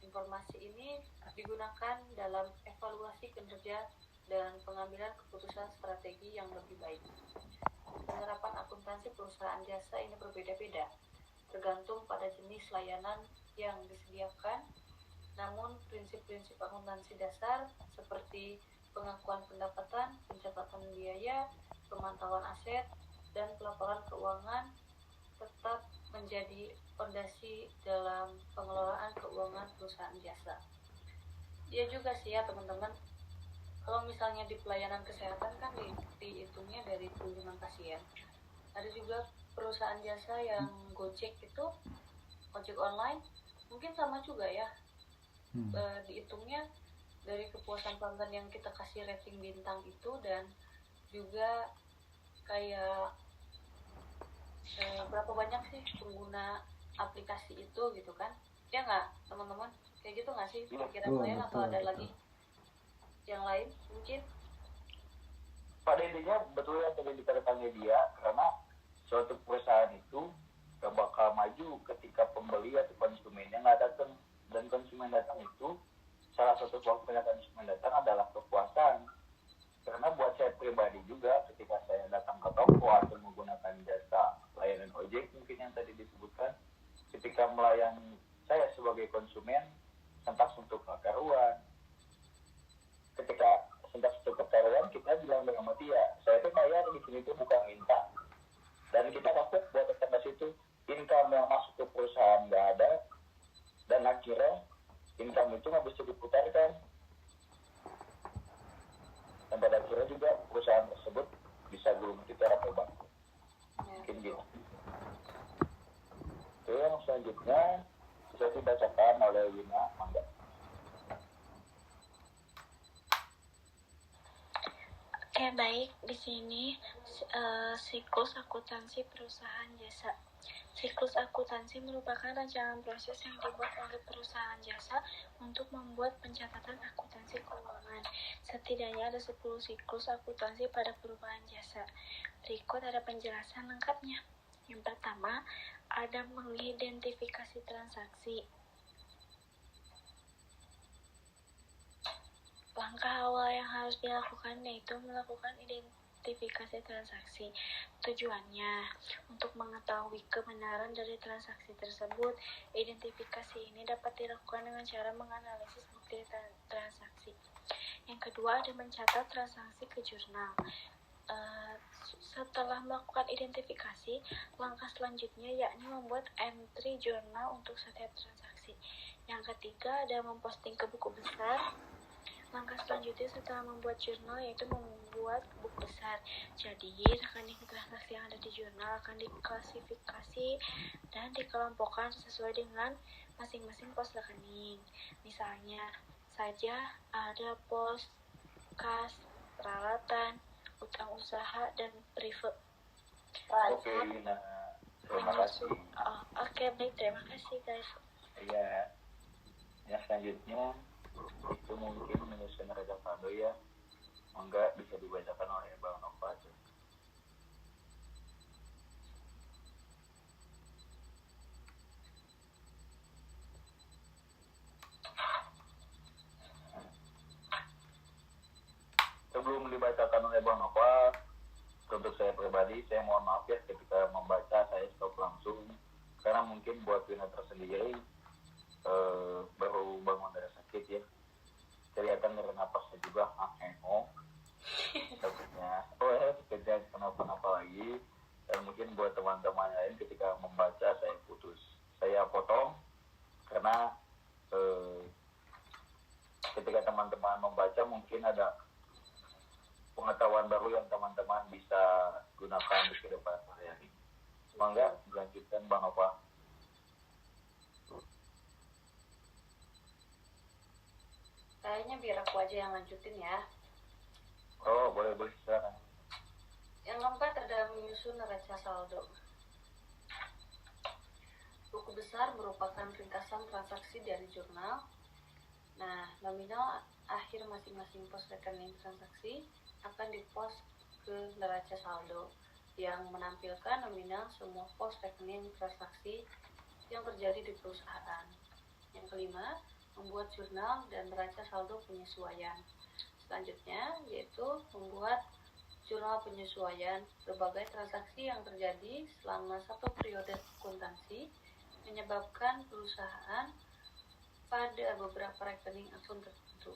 Speaker 3: Informasi ini digunakan dalam evaluasi kinerja dan pengambilan keputusan strategi yang lebih baik. Penerapan akuntansi perusahaan jasa ini berbeda-beda, tergantung pada jenis layanan yang disediakan. Namun, prinsip-prinsip akuntansi dasar seperti pengakuan pendapatan, pencatatan biaya, pemantauan aset, dan pelaporan keuangan tetap menjadi fondasi dalam pengelolaan keuangan perusahaan jasa. Ya juga sih ya teman-teman, kalau misalnya di pelayanan kesehatan kan dihitungnya dari kunjungan pasien. Ada juga perusahaan jasa yang Gojek itu, ojek online, mungkin sama juga ya. Dihitungnya dari kepuasan pelanggan yang kita kasih rating bintang itu, dan juga kayak berapa banyak sih pengguna aplikasi itu gitu kan, ya nggak teman-teman, kayak gitu nggak sih pikiran kalian, atau ada lagi yang lain mungkin?
Speaker 1: Pada intinya betul yang tadi dikatakan dia, karena suatu perusahaan itu gak bakal maju ketika pembeli atau konsumennya nggak datang. Dan konsumen datang itu, salah satu faktor konsumen datang adalah kepuasan. Karena buat saya pribadi juga, ketika saya datang ke toko atau menggunakan jasa layanan ojek mungkin yang tadi disebutkan, ketika melayani saya sebagai konsumen, sentak untuk karuan. Ketika sentak untuk karuan, kita bilang dengan dia, saya tuh bayar di sini tuh bukan minta. Dan kita takut buat tetap di situ, income yang masuk ke perusahaan nggak ada, dan akhirnya income itu nggak bisa diputarkan. Dan pada akhirnya juga perusahaan tersebut bisa gulung kita atau bangkrut. Mungkin gitu. Oke, yang selanjutnya bisa dibacakan oleh Wina, mangga.
Speaker 4: Oke, baik. Di sini siklus akuntansi perusahaan jasa. Siklus akuntansi merupakan rancangan proses yang dibuat oleh perusahaan jasa untuk membuat pencatatan akuntansi keuangan. Setidaknya ada 10 siklus akuntansi pada perusahaan jasa. Berikut ada penjelasan lengkapnya. Yang pertama, ada mengidentifikasi transaksi. Langkah awal yang harus dilakukan yaitu melakukan identifikasi transaksi. Tujuannya untuk mengetahui kebenaran dari transaksi tersebut. Identifikasi ini dapat dilakukan dengan cara menganalisis bukti transaksi. Yang kedua, ada mencatat transaksi ke jurnal. Setelah melakukan identifikasi, langkah selanjutnya yakni membuat entry jurnal untuk setiap transaksi. Yang ketiga, ada memposting ke buku besar. Langkah selanjutnya selanjutnya setelah membuat jurnal yaitu membuat buku besar. Jadi rekening transaksi yang ada di jurnal akan diklasifikasi dan dikelompokkan sesuai dengan masing-masing pos rekening. Misalnya saja ada pos kas, peralatan, utang usaha, dan privat.
Speaker 1: Oke, nah terima kasih.
Speaker 4: Oke, baik, terima kasih guys.
Speaker 1: Iya, yang selanjutnya itu mungkin menyusun neraca saldo ya. Enggak bisa dibacakan oleh Bang Nova. Sebelum dibacakan oleh Bang Nova, untuk saya pribadi, saya mohon maaf ya ketika membaca saya stop langsung. Karena mungkin buat Wina tersendiri baru bangun dari sakit ya. Kelihatan dari napasnya juga takutnya kerja kenapa lagi. Dan mungkin buat teman-teman lain ketika membaca saya putus, saya potong karena ketika teman-teman membaca mungkin ada pengetahuan baru yang teman-teman bisa gunakan di kehidupan sehari-hari. Mangga dilanjutkan Bang Nova.
Speaker 3: Kayaknya biar aku aja yang lanjutin ya.
Speaker 1: Oh, boleh silakan.
Speaker 3: Yang keempat ada menyusun neraca saldo. Buku besar merupakan ringkasan transaksi dari jurnal. Nah, nominal akhir masing-masing pos rekening transaksi akan dipos ke neraca saldo yang menampilkan nominal semua pos rekening transaksi yang terjadi di perusahaan. Yang kelima, membuat jurnal dan neraca saldo penyesuaian. Selanjutnya yaitu membuat jurnal penyesuaian berbagai transaksi yang terjadi selama satu periode akuntansi menyebabkan perusahaan pada beberapa rekening akun tertentu.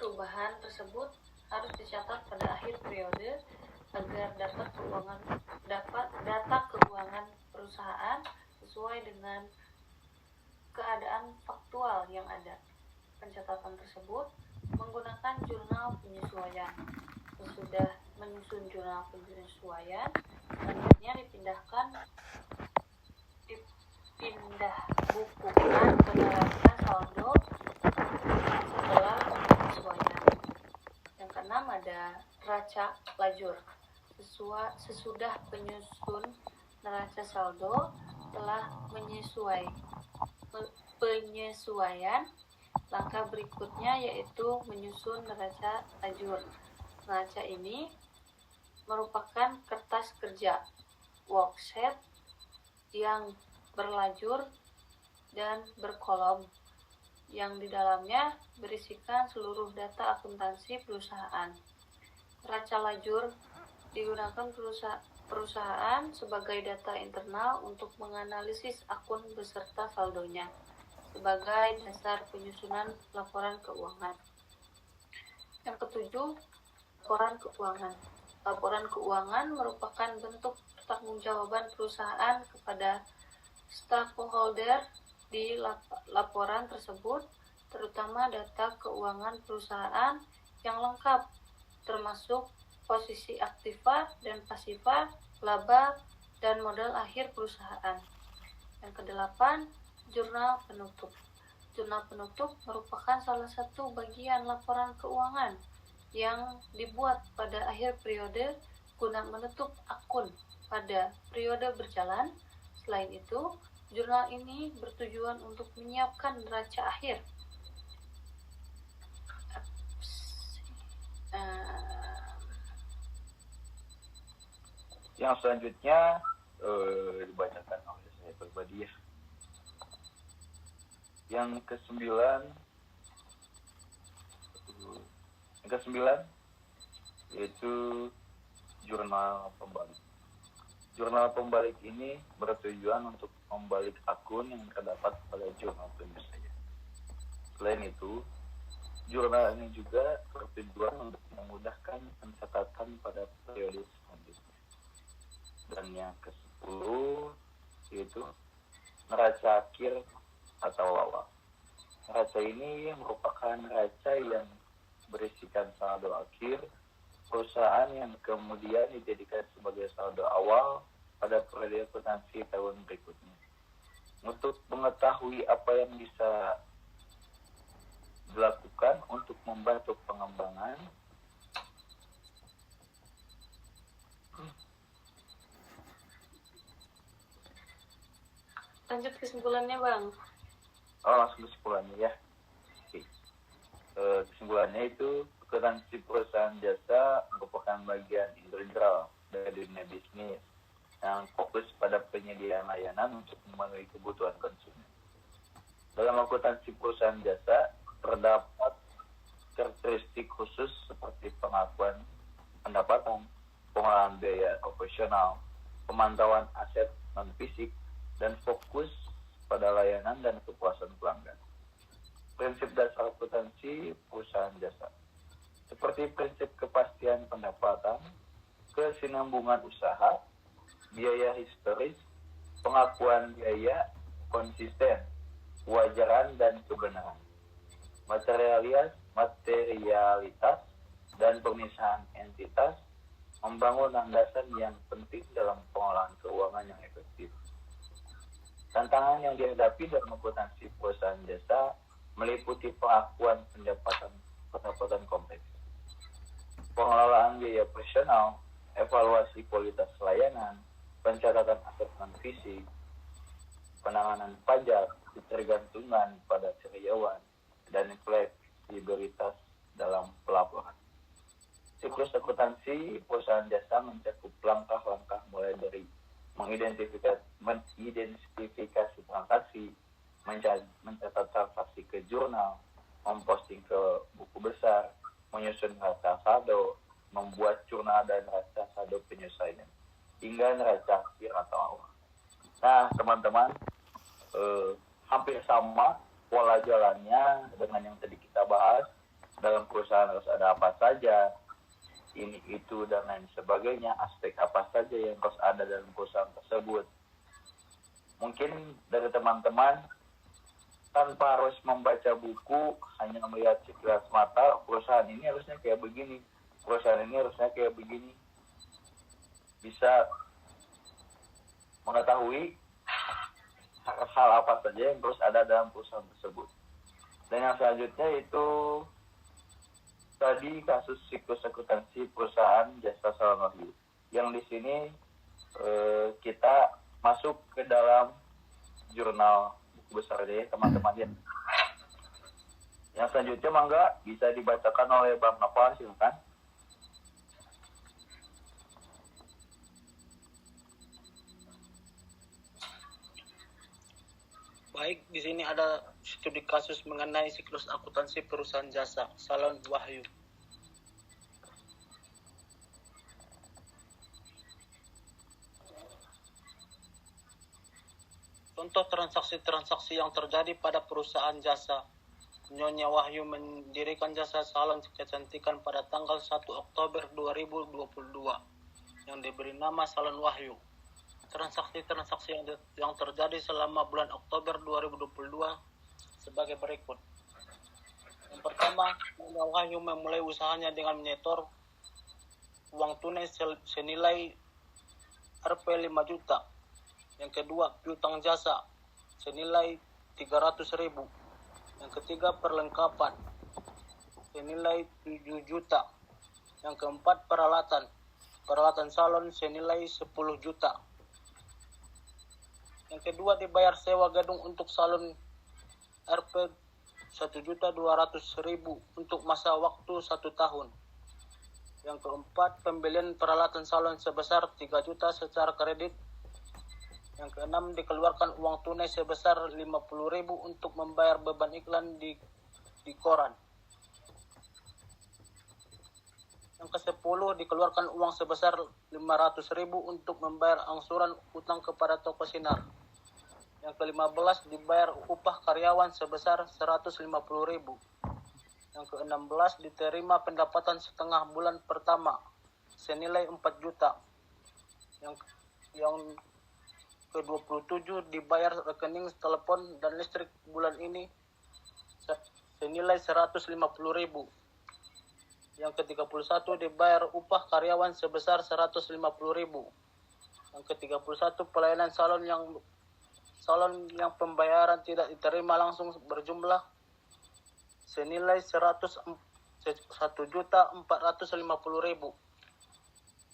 Speaker 3: Perubahan tersebut harus dicatat pada akhir periode agar data keuangan perusahaan sesuai dengan keadaan faktual yang ada. Pencatatan tersebut menggunakan jurnal penyesuaian. Sesudah menyusun jurnal penyesuaian, selanjutnya dipindah bukukan ke neraca saldo setelah penyesuaian. Yang keenam ada raca lajur. Sesudah penyusun neraca saldo telah penyesuaian, langkah berikutnya yaitu menyusun neraca lajur. Neraca ini merupakan kertas kerja worksheet yang berlajur dan berkolom yang di dalamnya berisikan seluruh data akuntansi perusahaan. Neraca lajur digunakan perusahaan sebagai data internal untuk menganalisis akun beserta saldonya sebagai dasar penyusunan laporan keuangan. Yang ketujuh, laporan keuangan. Laporan keuangan merupakan bentuk pertanggungjawaban perusahaan kepada stakeholder di laporan tersebut, terutama data keuangan perusahaan yang lengkap, termasuk posisi aktiva dan pasiva, laba, dan modal akhir perusahaan. Yang kedelapan, jurnal penutup. Jurnal penutup merupakan salah satu bagian laporan keuangan yang dibuat pada akhir periode guna menutup akun pada periode berjalan. Selain itu, jurnal ini bertujuan untuk menyiapkan neraca akhir.
Speaker 1: Yang selanjutnya dibacakan oleh saya pribadi ya. Yang kesembilan yaitu jurnal pembalik. Jurnal pembalik ini bertujuan untuk membalik akun yang terdapat pada jurnal penyesuaian. Selain itu, jurnal ini juga bertujuan untuk memudahkan pencatatan pada periode selanjutnya. Dan yang ke-10 yaitu neraca akhir atau lawak. Neraca ini merupakan neraca yang berisikan saldo akhir perusahaan yang kemudian dijadikan sebagai saldo awal pada periode akuntansi tahun berikutnya. Untuk mengetahui apa yang bisa dilakukan untuk membantu pengembangan,
Speaker 3: Lanjut kesimpulannya, Bang.
Speaker 1: langsung kesimpulannya ya. Oke. Kesimpulannya itu akuntansi perusahaan jasa merupakan bagian integral dari dunia bisnis yang fokus pada penyediaan layanan untuk memenuhi kebutuhan konsumen. Dalam akuntansi perusahaan jasa terdapat karakteristik khusus seperti pengakuan pendapatan, pengolahan biaya operasional, pemantauan aset non-fisik, dan fokus pada layanan dan kepuasan pelanggan. Prinsip dasar akuntansi perusahaan jasa seperti prinsip kepastian pendapatan, kesinambungan usaha, biaya historis, pengakuan biaya konsisten, kewajaran dan kebenaran, materialitas dan pemisahan entitas, membangun landasan yang penting dalam pengolahan keuangan yang efektif. Tantangan yang dihadapi dalam akuntansi perusahaan jasa meliputi pengakuan pendapatan kompleks, pengelolaan biaya operasional, evaluasi kualitas layanan, pencatatan aset non-fisik, penanganan pajak, ketergantungan pada karyawan, dan fleksibilitas dalam pelaporan. Siklus akuntansi perusahaan jasa mencakup langkah-langkah mulai dari mengidentifikasi transaksi, mencatat transaksi ke jurnal, memposting ke buku besar, menyusun neraca saldo, membuat jurnal dan neraca saldo penyesuaian, hingga neraca akhir atau awal. Nah, teman-teman, hampir sama pola jalannya dengan yang tadi kita bahas. Dalam perusahaan harus ada apa saja, ini, itu, dan lain sebagainya, aspek apa saja yang harus ada dalam perusahaan tersebut. Mungkin dari teman-teman tanpa harus membaca buku, hanya melihat sekilas mata, perusahaan ini harusnya kayak begini, perusahaan ini harusnya kayak begini, bisa mengetahui hal apa saja yang terus ada dalam perusahaan tersebut. Dan yang selanjutnya itu tadi kasus siklus akuntansi perusahaan jasa Salon Wahyu, yang di sini kita masuk ke dalam jurnal buku besar deh teman-teman ya. Yang selanjutnya mangga bisa dibacakan oleh Bang Nopal, silakan.
Speaker 5: Baik, di sini ada studi kasus mengenai siklus akuntansi perusahaan jasa Salon Wahyu. Contoh transaksi-transaksi yang terjadi pada perusahaan jasa. Nyonya Wahyu mendirikan jasa salon kecantikan pada tanggal 1 Oktober 2022 yang diberi nama Salon Wahyu. Transaksi-transaksi yang terjadi selama bulan Oktober 2022 sebagai berikut. Yang pertama, Nyonya Wahyu memulai usahanya dengan menyetor uang tunai senilai Rp 5 juta. Yang kedua, piutang jasa senilai 300.000. Yang ketiga, perlengkapan senilai 7 juta. Yang keempat, peralatan salon senilai 10 juta. Yang kedua, dibayar sewa gedung untuk salon Rp 1.200.000 untuk masa waktu 1 tahun. Yang keempat, pembelian peralatan salon sebesar 3 juta secara kredit. Yang keenam, dikeluarkan uang tunai sebesar 50.000 untuk membayar beban iklan di koran. Yang ke-10, dikeluarkan uang sebesar 500.000 untuk membayar angsuran utang kepada toko sinar. Yang ke-15, dibayar upah karyawan sebesar 150.000. Yang ke-16, diterima pendapatan setengah bulan pertama senilai 4 juta. Yang ke-27, dibayar rekening telepon dan listrik bulan ini senilai 150.000. Yang ke-31 dibayar upah karyawan sebesar 150.000. Yang ke-31 pelayanan salon yang pembayaran tidak diterima langsung berjumlah senilai 1.450.000.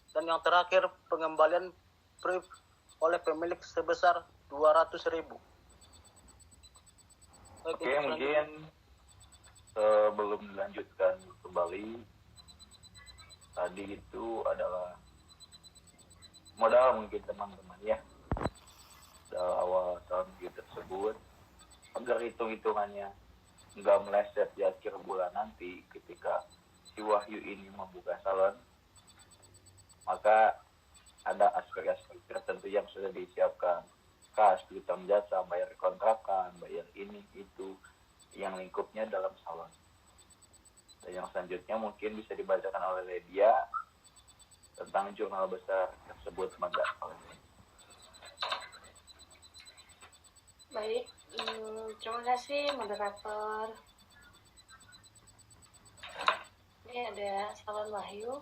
Speaker 5: Dan yang terakhir pengembalian brief oleh pemilik sebesar 200.000.
Speaker 1: Oke, mungkin sebelum dilanjutkan kembali, tadi itu adalah modal mungkin teman-teman ya, dari awal tahun tersebut, agar hitung-hitungannya nggak meleset di akhir bulan nanti ketika si Wahyu ini membuka salon, maka ada aspek-aspek tertentu yang sudah disiapkan, kas, piutang jasa, bayar kontrakan, bayar ini itu, yang lingkupnya dalam salon. Dan yang selanjutnya mungkin bisa dibacakan oleh Lydia tentang jurnal besar tersebut, Mangga.
Speaker 3: Baik, terima kasih moderator. Ini ada Salon Wahyu,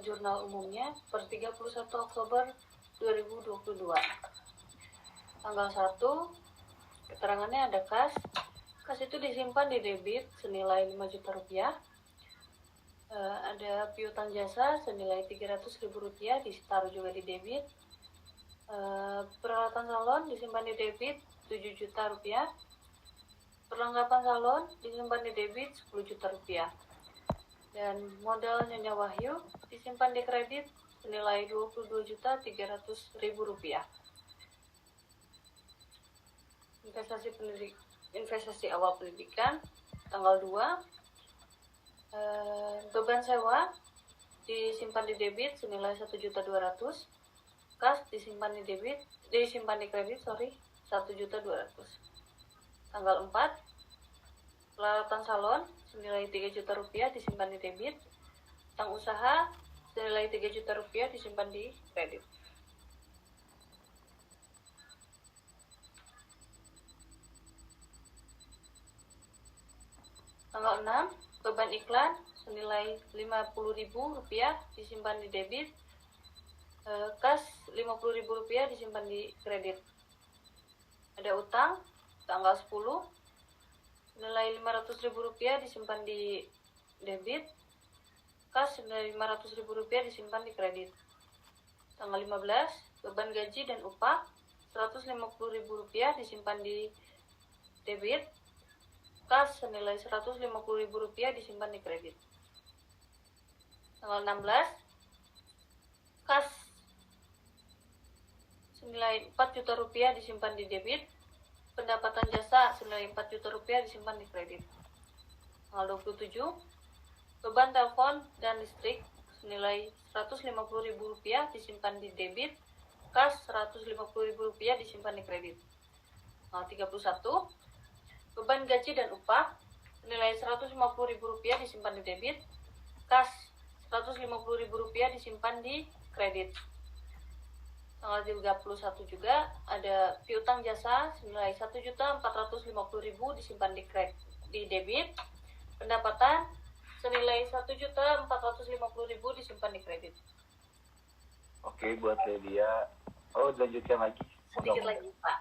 Speaker 3: jurnal umumnya per 31 Oktober 2022. Tanggal 1, keterangannya ada kas. Kas itu disimpan di debit senilai 5 juta rupiah. Ada piutang jasa senilai 300.000 rupiah ditaruh juga di debit. Peralatan salon disimpan di debit 7 juta rupiah. Perlengkapan salon disimpan di debit 10 juta rupiah. Dan modal Nyonya Wahyu disimpan di kredit senilai 22.300.000 rupiah. Investasi awal pendidikan tanggal 2, beban sewa disimpan di debit senilai 1.200.000, kas disimpan di kredit 1.200.000. Tanggal 4, peralatan salon senilai 3 juta rupiah disimpan di debit, utang usaha senilai 3 juta rupiah disimpan di kredit. Tanggal 6, beban iklan senilai 50.000 rupiah disimpan di debit, kas 50.000 rupiah disimpan di kredit. Ada utang tanggal 10, senilai 500.000 rupiah disimpan di debit, kas senilai 500.000 rupiah disimpan di kredit. Tanggal 15, beban gaji dan upah 150.000 rupiah disimpan di debit, kas senilai 150.000 rupiah disimpan di kredit. Tanggal 16, kas senilai 4 juta rupiah disimpan di debit, pendapatan jasa senilai 4 juta rupiah disimpan di kredit. Tanggal 27, beban telepon dan listrik senilai 150.000 rupiah disimpan di debit, kas 150.000 rupiah disimpan di kredit. Tanggal 31, beban gaji dan upah senilai 150.000 rupiah disimpan di debit, kas 150.000 rupiah disimpan di kredit. Tanggal 31 juga ada piutang jasa senilai 1.450.000 disimpan di debit, pendapatan senilai 1.450.000 disimpan di kredit.
Speaker 1: Oke, buat Lydia. Oh, lanjutkan lagi.
Speaker 3: Sedikit lagi, Pak.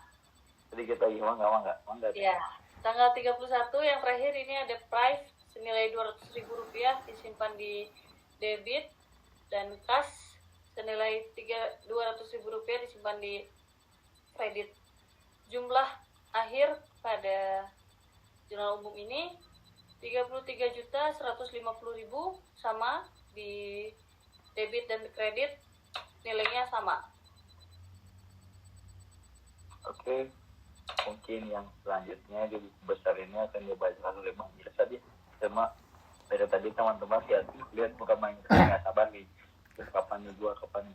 Speaker 1: Sedikit lagi, mangga.
Speaker 3: Ya, tanggal 31 yang terakhir ini ada price senilai 200.000 rupiah disimpan di debit, dan kas senilai 200.000 rupiah disimpan di kredit. Jumlah akhir pada jurnal umum ini 33.150.000 sama di debit dan di kredit, nilainya sama.
Speaker 1: Oke, mungkin yang selanjutnya di buku besar ini akan dibacakan oleh Bang Jasa dia. Cuma dari tadi teman-teman lihat bukan Bang Jasa nggak sabar nih. Kapan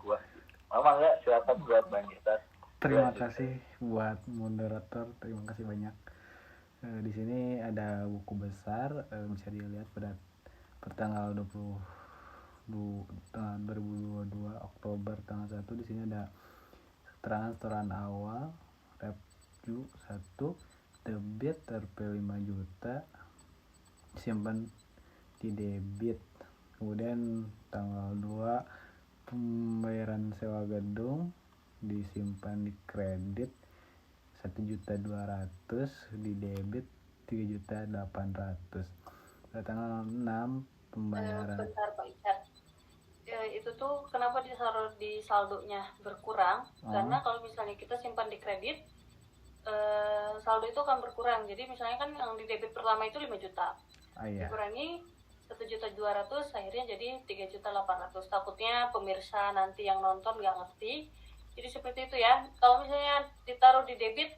Speaker 1: gua. Mama nggak, silakan buat Bang Jasa.
Speaker 2: Terima kasih buat moderator, terima kasih banyak. Di sini ada buku besar, bisa dilihat pada pertanggal 2022 Oktober tanggal 1. Di sini ada keterangan setoran awal, review 1, debit Rp 5 juta simpan di debit. Kemudian tanggal 2 pembayaran sewa gedung disimpan di kredit 1.200.000 di debit 3.800.000. Pada tanggal 6 pembayaran
Speaker 3: Bentar Pak Icat. Itu tuh kenapa ditaruh di saldonya berkurang? Karena kalau misalnya kita simpan di kredit, saldo itu akan berkurang. Jadi misalnya kan yang di debit pertama itu 5 juta.
Speaker 2: iya.
Speaker 3: Dikurangi 1.200.000 akhirnya jadi 3.800.000. Takutnya pemirsa nanti yang nonton nggak ngerti. Jadi seperti itu ya. Kalau misalnya ditaruh di debit,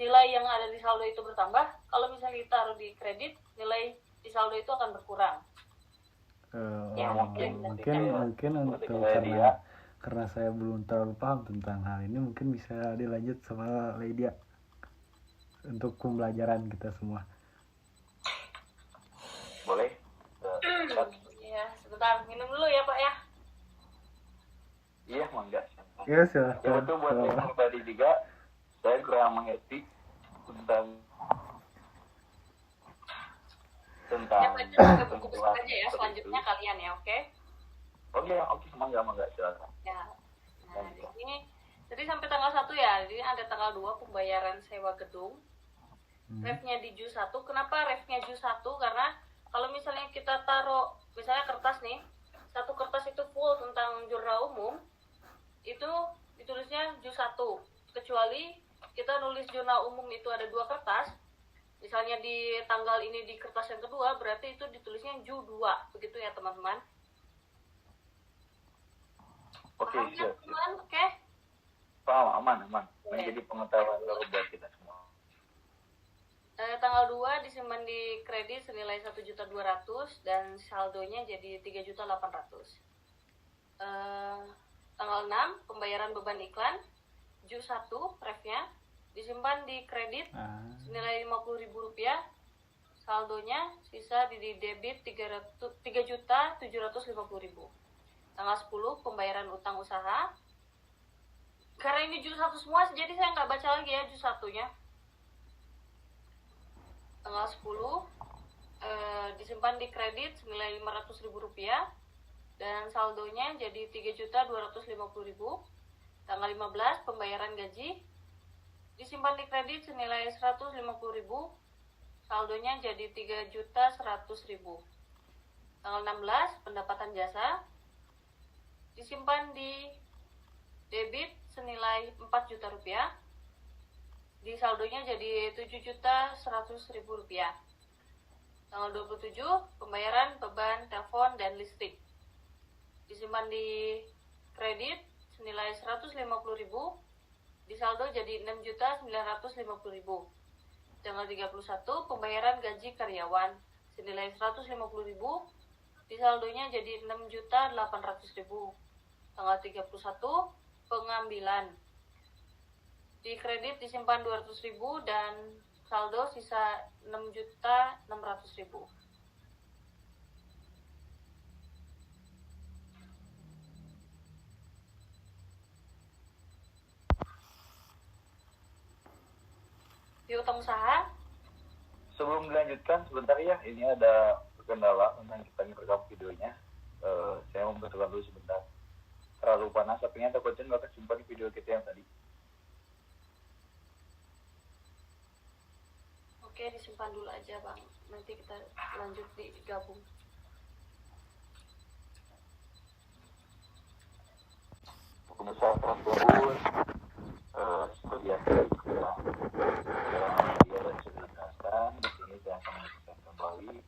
Speaker 3: nilai yang ada di saldo itu bertambah. Kalau misalnya ditaruh di kredit, nilai di saldo itu akan berkurang.
Speaker 1: Ya,
Speaker 2: mungkin untuk karena saya belum terlalu paham tentang hal ini, mungkin bisa dilanjut sama Lydia untuk pembelajaran kita semua.
Speaker 1: Boleh?
Speaker 3: Ya, sebentar minum dulu ya Pak ya.
Speaker 1: Iya, mangga.
Speaker 2: Ya
Speaker 1: Ya
Speaker 2: silahkan.
Speaker 1: betul, buat yang tadi juga saya kurang mengerti tentang
Speaker 3: Ya baca sampai buku besar aja ya, selanjutnya kalian ya, oke?
Speaker 1: Oke, mangga silakan.
Speaker 3: Ya. Nah, di sini jadi sampai tanggal 1 ya. Jadi ada tanggal 2 pembayaran sewa gedung. Refnya di JUS 1. Kenapa refnya JUS 1? Karena kalau misalnya kita taruh misalnya kertas nih, satu kertas itu full tentang jurnal umum, itu ditulisnya JUS 1. Kecuali kita nulis jurnal umum itu ada 2 kertas, misalnya di tanggal ini di kertas yang kedua, berarti itu ditulisnya JU 2. Begitu ya teman-teman.
Speaker 1: Oke,
Speaker 3: Paham ya,
Speaker 1: siap.
Speaker 3: teman-teman? Oke.
Speaker 1: Paham, aman. Menjadi pengetahuan baru buat kita semua.
Speaker 3: Tanggal 2 disimpan di kredit senilai 1.200.000 dan saldonya jadi 3.800.000. Tanggal 6 pembayaran beban iklan JUS 1 refnya disimpan di kredit senilai Rp50.000, saldonya sisa di debit 3.750.000. Tanggal 10 pembayaran utang usaha. Karena ini JUS 1 semua, jadi saya nggak baca lagi ya JUS 1-nya. Tanggal 10 disimpan di kredit senilai Rp500.000 dan saldonya jadi Rp3.250.000. Tanggal 15 pembayaran gaji disimpan di kredit senilai Rp150.000, saldonya jadi Rp3.100.000. Tanggal 16 pendapatan jasa disimpan di debit senilai Rp4 juta, di saldonya jadi Rp7.100.000. Tanggal 27 pembayaran beban telepon dan listrik disimpan di kredit senilai Rp150.000, di saldo jadi Rp6.950.000. Tanggal 31 pembayaran gaji karyawan senilai Rp150.000, di saldonya jadi Rp6.800.000. Tanggal 31 pengambilan, di kredit disimpan Rp200.000 dan saldo sisa Rp6.600.000. Di utang usaha.
Speaker 1: Sebelum dilanjutkan sebentar ya, ini ada kendala tentang kita ngerekam videonya. Saya membutuhkan dulu sebentar. Terlalu panas, apinya takutnya nggak kesimpan video kita yang tadi.
Speaker 3: Oke, disimpan dulu aja Bang. Nanti kita lanjut digabung.
Speaker 1: Pemirsa tersebut seperti yang dia sudah jelaskan, di sini saya akan menjelaskan kembali,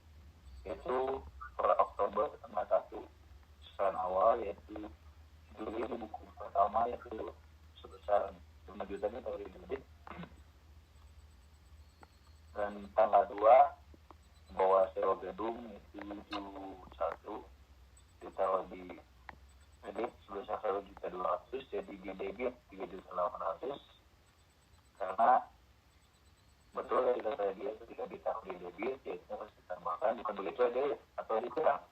Speaker 1: yaitu per Oktober tanggal 1 sasaran awal, yaitu Juli di buku pertama yaitu sebesar 5 juta ini baru didebit, dan tanggal 2 bahwa sewa gedung itu 1 ditaruh di kredit sebesar Rp1.200.000, jadi di debit Rp3.800.000, karena betul dari kata dia ketika ditaruh di debit yaitu harus ditambahkan, bukan begitu aja atau dikurang.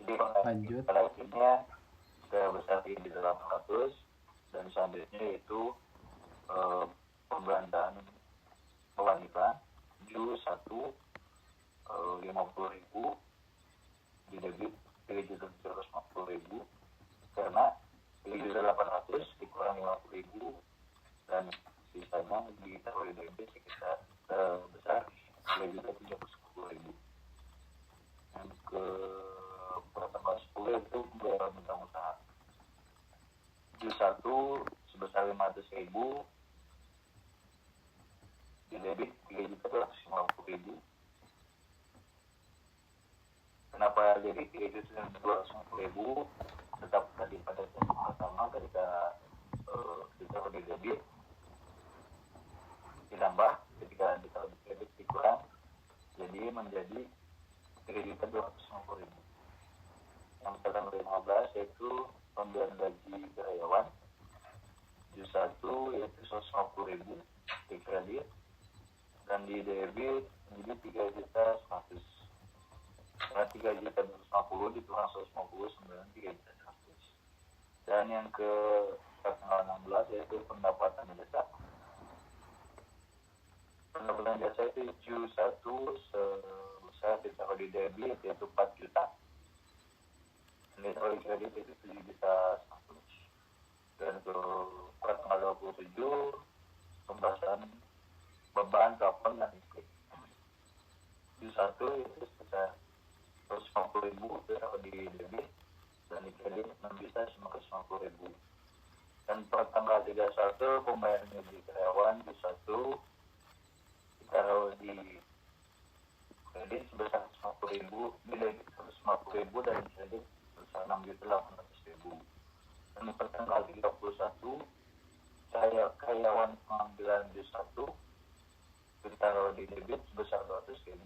Speaker 1: Jadi
Speaker 2: Lanjut.
Speaker 1: pada akhirnya sebesar Rp3.800.000 Dan selanjutnya yaitu pembelanjaan wanita Ju 1 50.000 di debit 3.750.000 karena 3.800 dikurang 50.000 dan sisanya ditaruh di debit sekitar besar 3.750.000. Yang ke pertanggal 10 itu pembayaran bintang usaha Ju 1 sebesar 500.000 di debit 3.250.000. Kenapa jadi 3.250.000? Tetap tadi pada sesi pertama ketika kita di debit ditambah ketika ditaruh di debit dikurang jadi menjadi 3.250.000. Yang pertama 15 yaitu pembelian gaji karyawan Ju 1 yaitu 150.000 di kredit dan di debit menjadi 3.100. Karena 3.250 dikurang 150 sembilan 3.100. Dan yang ke tanggal 16 yaitu pendapatan jasa. Pendapatan jasa itu Ju 1 sebesar ditaruh di debit yaitu 4 juta. Dan ditaruh di kredit itu 7.100. Dan ke tanggal 27 pembahasan beban telepon dan listrik. Ju 1 itu sebesar 150.000 ditaruh di debit dan di kredit bisa 150.000. Dan per tanggal 31 pembayaran gaji karyawan Ju 1 ditaruh di kredit sebesar 150.000, di debit 150.000 dan di kredit sebesar 6.800.000. Dan per tanggal 31 karyawan pengambilan Ju 1 ditaruh di debit sebesar 200.000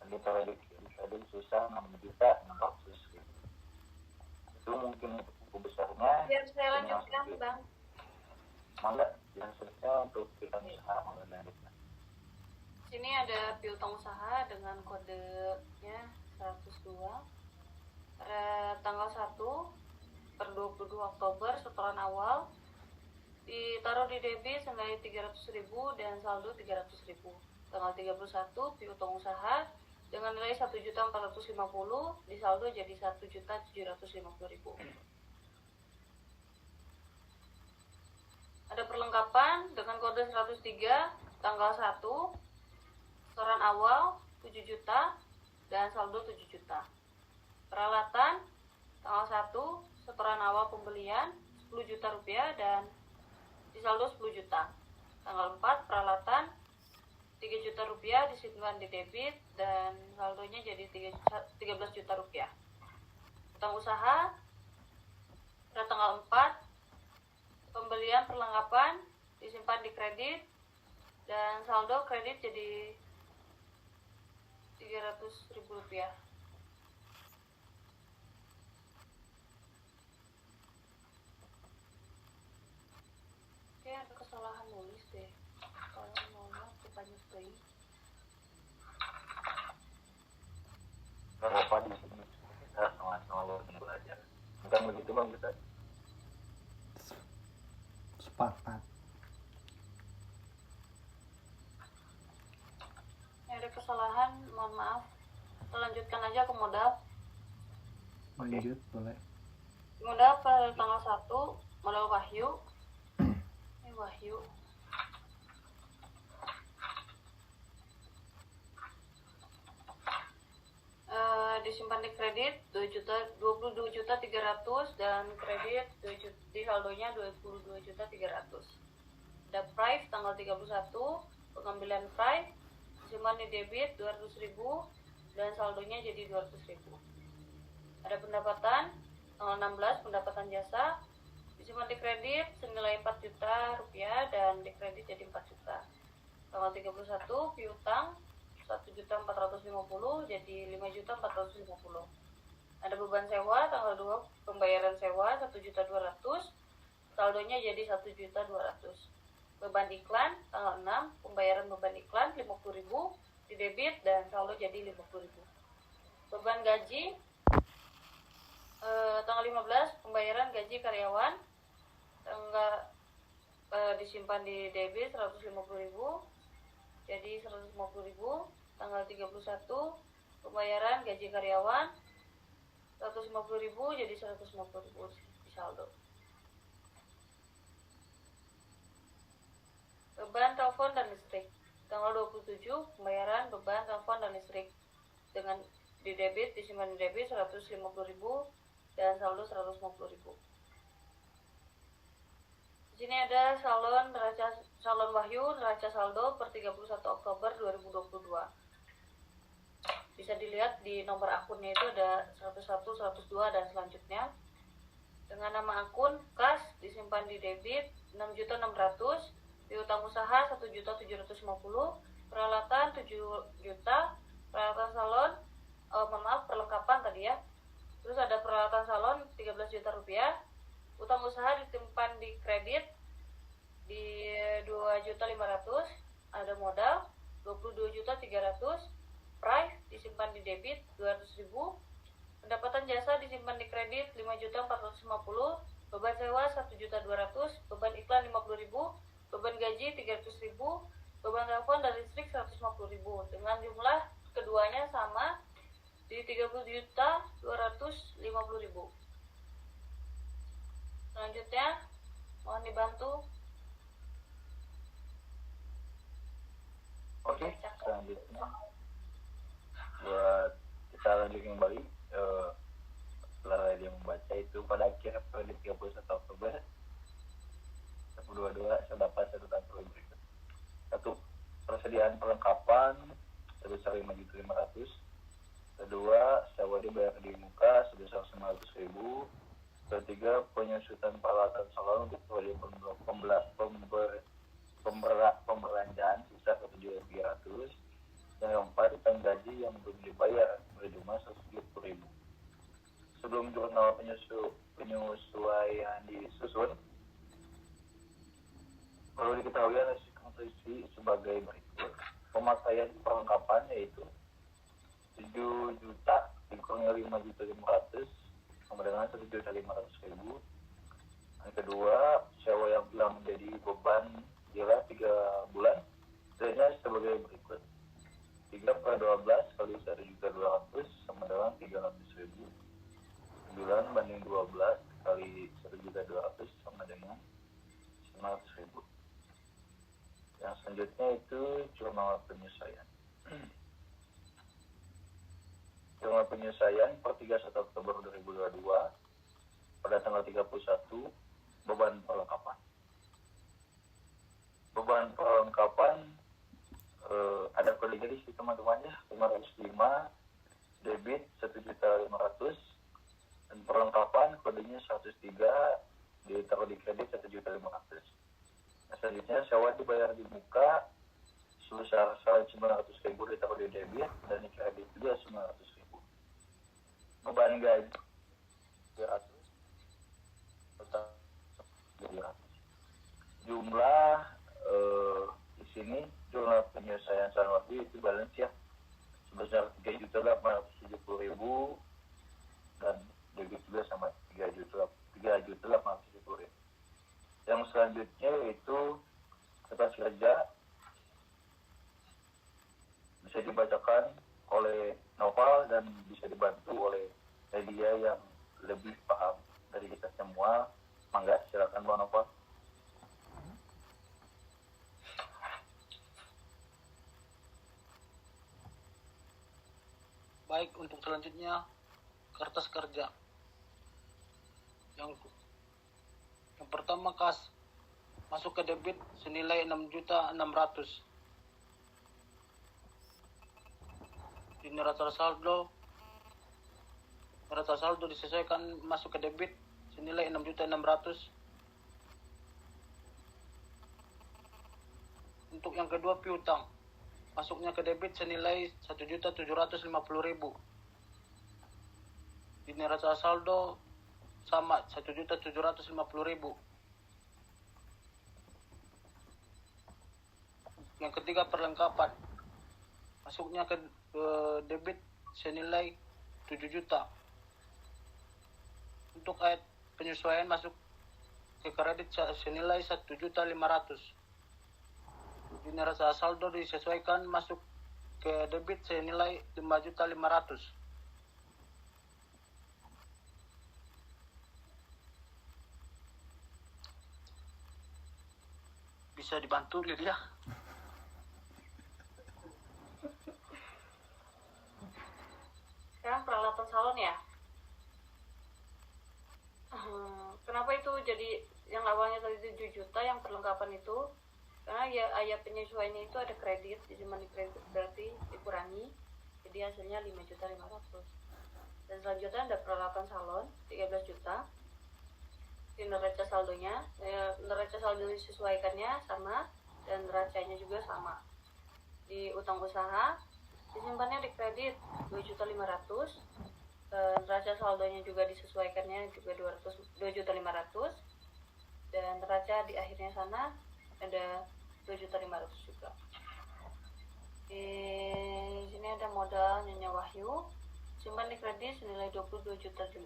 Speaker 1: dan ditaruh di kredit sebesar 6.600.000. Itu mungkin buku besarnya.
Speaker 3: Biar saya lanjutkan, Bang.
Speaker 1: Mangga, yang seterusnya untuk piutang usaha lanjutkan.
Speaker 3: Sini ada piutang usaha dengan kodenya 102. Pada tanggal 1 per 22 Oktober setoran awal ditaruh di debit senilai 300.000 dan saldo 300.000. Tanggal 31 piutang usaha dengan nilai 1.450 di saldo jadi 1.750.000. Ada perlengkapan dengan kode 103 tanggal 1 setoran awal 7 juta dan saldo 7 juta. Peralatan tanggal 1 setoran awal pembelian 10 juta rupiah dan di saldo 10 juta. Tanggal 4 peralatan 3 juta rupiah disimpan di debit dan saldonya jadi 13 juta rupiah. Utang usaha pada tanggal 4 pembelian perlengkapan disimpan di kredit dan saldo kredit jadi 300.000 rupiah. Oke, ada kesalahan nulis deh. Kalau mau kita nyusahin.
Speaker 1: Gak apa-apa di sini kita sama-sama belajar. Bukan begitu Bang kita.
Speaker 2: Sepakat.
Speaker 3: Ada kesalahan, mohon maaf. Kita lanjutkan aja ke modal.
Speaker 2: Lanjut, boleh.
Speaker 3: Modal pada tanggal 1 modal Wahyu. Ini Wahyu. Disimpan di kredit 22.300 dan kredit di saldonya 22.300. Ada price tanggal 31 pengambilan price disimpan di debit 200.000 dan saldonya jadi 200.000. Ada pendapatan tanggal 16 pendapatan jasa disimpan di kredit senilai 4 juta rupiah dan di kredit jadi 4 juta. Tanggal 31 piutang 1.450 jadi 5.450. Ada beban sewa tanggal 2 pembayaran sewa 1.200 saldonya jadi 1.200. Beban iklan tanggal 6 pembayaran beban iklan 50.000 di debit dan saldo jadi 50.000. Beban gaji tanggal 15 pembayaran gaji karyawan tanggal disimpan di debit 150.000 jadi 150.000. Tanggal 31 pembayaran gaji karyawan 150.000 jadi 150.000 di saldo. Beban telepon dan listrik tanggal 27 pembayaran beban telepon dan listrik dengan di debit disimpan di debit 150.000 dan saldo 150.000. Di sini ada salon Wahyu neraca saldo per 31 Oktober 2022. Bisa dilihat di nomor akunnya itu ada 101, 102 dan selanjutnya. Dengan nama akun kas disimpan di debit 6.600.000, piutang usaha 1.750.000, peralatan 7 juta, peralatan salon perlengkapan tadi ya. Terus ada peralatan salon 13 juta rupiah. Utang usaha disimpan di kredit di 2.500.000, ada modal 22.300.000, price disimpan di debit 200.000, pendapatan jasa disimpan di kredit 5.450.000, beban sewa 1.200.000, beban iklan 50.000, beban gaji 300.000, beban telepon dan listrik 150.000, dengan jumlah keduanya sama di 30.250.000. Selanjutnya, mohon dibantu.
Speaker 1: Oke, selanjutnya buat kita lanjut kembali. Setelah dia membaca itu pada akhir periode 31 Oktober 2022 terdapat catatan berikut. 1. Persediaan perlengkapan sebesar 5.500.000. Kedua, sewa dibayar di muka sebesar 900.000. Ketiga, penyusutan peralatan salon untuk proyek pembelanjaan sisa 7.300. Yang keempat, utang gaji yang belum dibayar berjumlah 170.000. Sebelum jurnal penyesuaian disusun, perlu diketahui rekonstruksi sebagai berikut. Pemakaian perlengkapan yaitu 7 juta dikurangi 5.500.000 sama dengan 1.500.000. Yang kedua, sewa yang telah menjadi beban jelas 3 bulan sebenarnya sebagai berikut. 3 per 12 kali 1.200.000 sama dengan 300.000. 9 banding 12 kali 1.200.000 sama dengan 900.000. Yang selanjutnya itu jurnal penyesuaian. Jurnal penyesuaian per 31 Oktober 2022 pada tanggal 31 beban perlengkapan. Beban perlengkapan ada kodenya di situ teman-teman ya, 505 debit 1.500.000 dan perlengkapan kodenya 103 ditaruh di kredit 1.500.000. Nah, selanjutnya sewa dibayar di muka sebesar 900.000 ditaruh di debit dan di kredit juga 900.000. Beban gaji 300 total 300. Jumlah di sini jurnal penyelesaian sanwati itu balance ya sebesar 3.870.000 dan debit juga sama 3.870.000. Yang selanjutnya yaitu kertas kerja bisa dibacakan oleh Noval dan bisa dibantu oleh media yang lebih paham dari kita semua. Mangga, silakan Bang Noval.
Speaker 5: Baik, untuk selanjutnya kertas kerja. Yang pertama kas masuk ke debit senilai 6.600.000. Di neraca saldo disesuaikan masuk ke debit senilai 6.600.000. Untuk yang kedua piutang masuknya ke debit senilai 1.750.000. Di neraca saldo sama 1.750.000. Yang ketiga perlengkapan masuknya ke debit senilai 7 juta. Untuk ayat penyesuaian masuk ke kredit senilai 1.500.000. Di neraca saldo disesuaikan masuk ke debit senilai 5.500.000. Bisa dibantu Lydia?
Speaker 3: Sekarang peralatan salon ya. Kenapa itu jadi yang awalnya tadi 7 juta yang perlengkapan itu? Karena ya ayat penyesuaiannya itu ada kredit, disimpan di kredit berarti dikurangi, jadi hasilnya 5.500.000. Dan selanjutnya ada peralatan salon 13 juta. Di neraca saldonya, neraca saldo disesuaikannya sama dan neracanya juga sama. Di utang usaha disimpannya di kredit 2.500.000. Neraca saldonya juga disesuaikannya juga 2.500.000. Dan neraca di akhirnya sana ada 2.500.000 juga. Di sini ada modal Nyonya Wahyu, simpan di kredit senilai 22.300.000.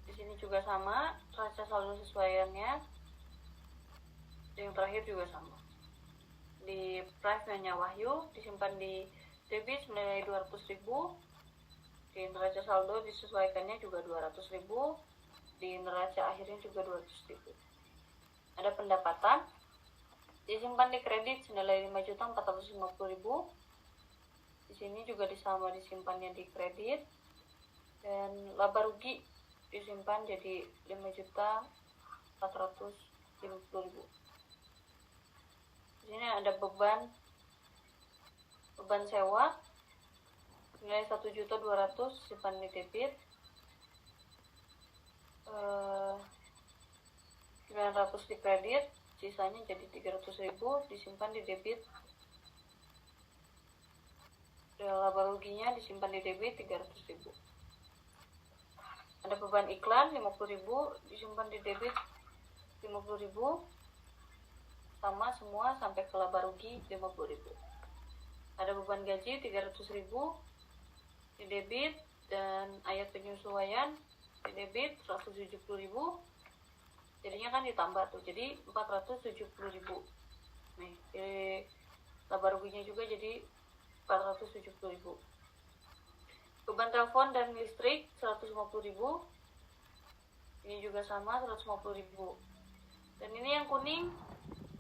Speaker 3: Di sini juga sama, neraca saldo sesuaiannya. Yang terakhir juga sama. Di price Nyonya Wahyu disimpan di debit senilai 200.000. Di neraca saldo disesuaikannya juga 200.000. Di neraca akhirnya juga 200.000. Ada pendapatan disimpan di kredit senilai 5.450.000. Di sini juga sama disimpannya di kredit. Dan laba rugi disimpan jadi 5.450.000. Di sini ada beban sewa nilai 1.200.000 simpan di debit, 900 di kredit, sisanya jadi 300.000 disimpan di debit. Laba ruginya disimpan di debit 300.000. Ada beban iklan 50.000 disimpan di debit 50.000, sama semua sampai ke laba rugi 50.000. Ada beban gaji 300.000 di debit dan ayat penyesuaian di debit 170.000. Jadinya kan ditambah tuh, jadi 470.000. Nih, laba ruginya juga jadi 470.000. Beban telepon dan listrik 150.000. Ini juga sama 150.000. Dan ini yang kuning,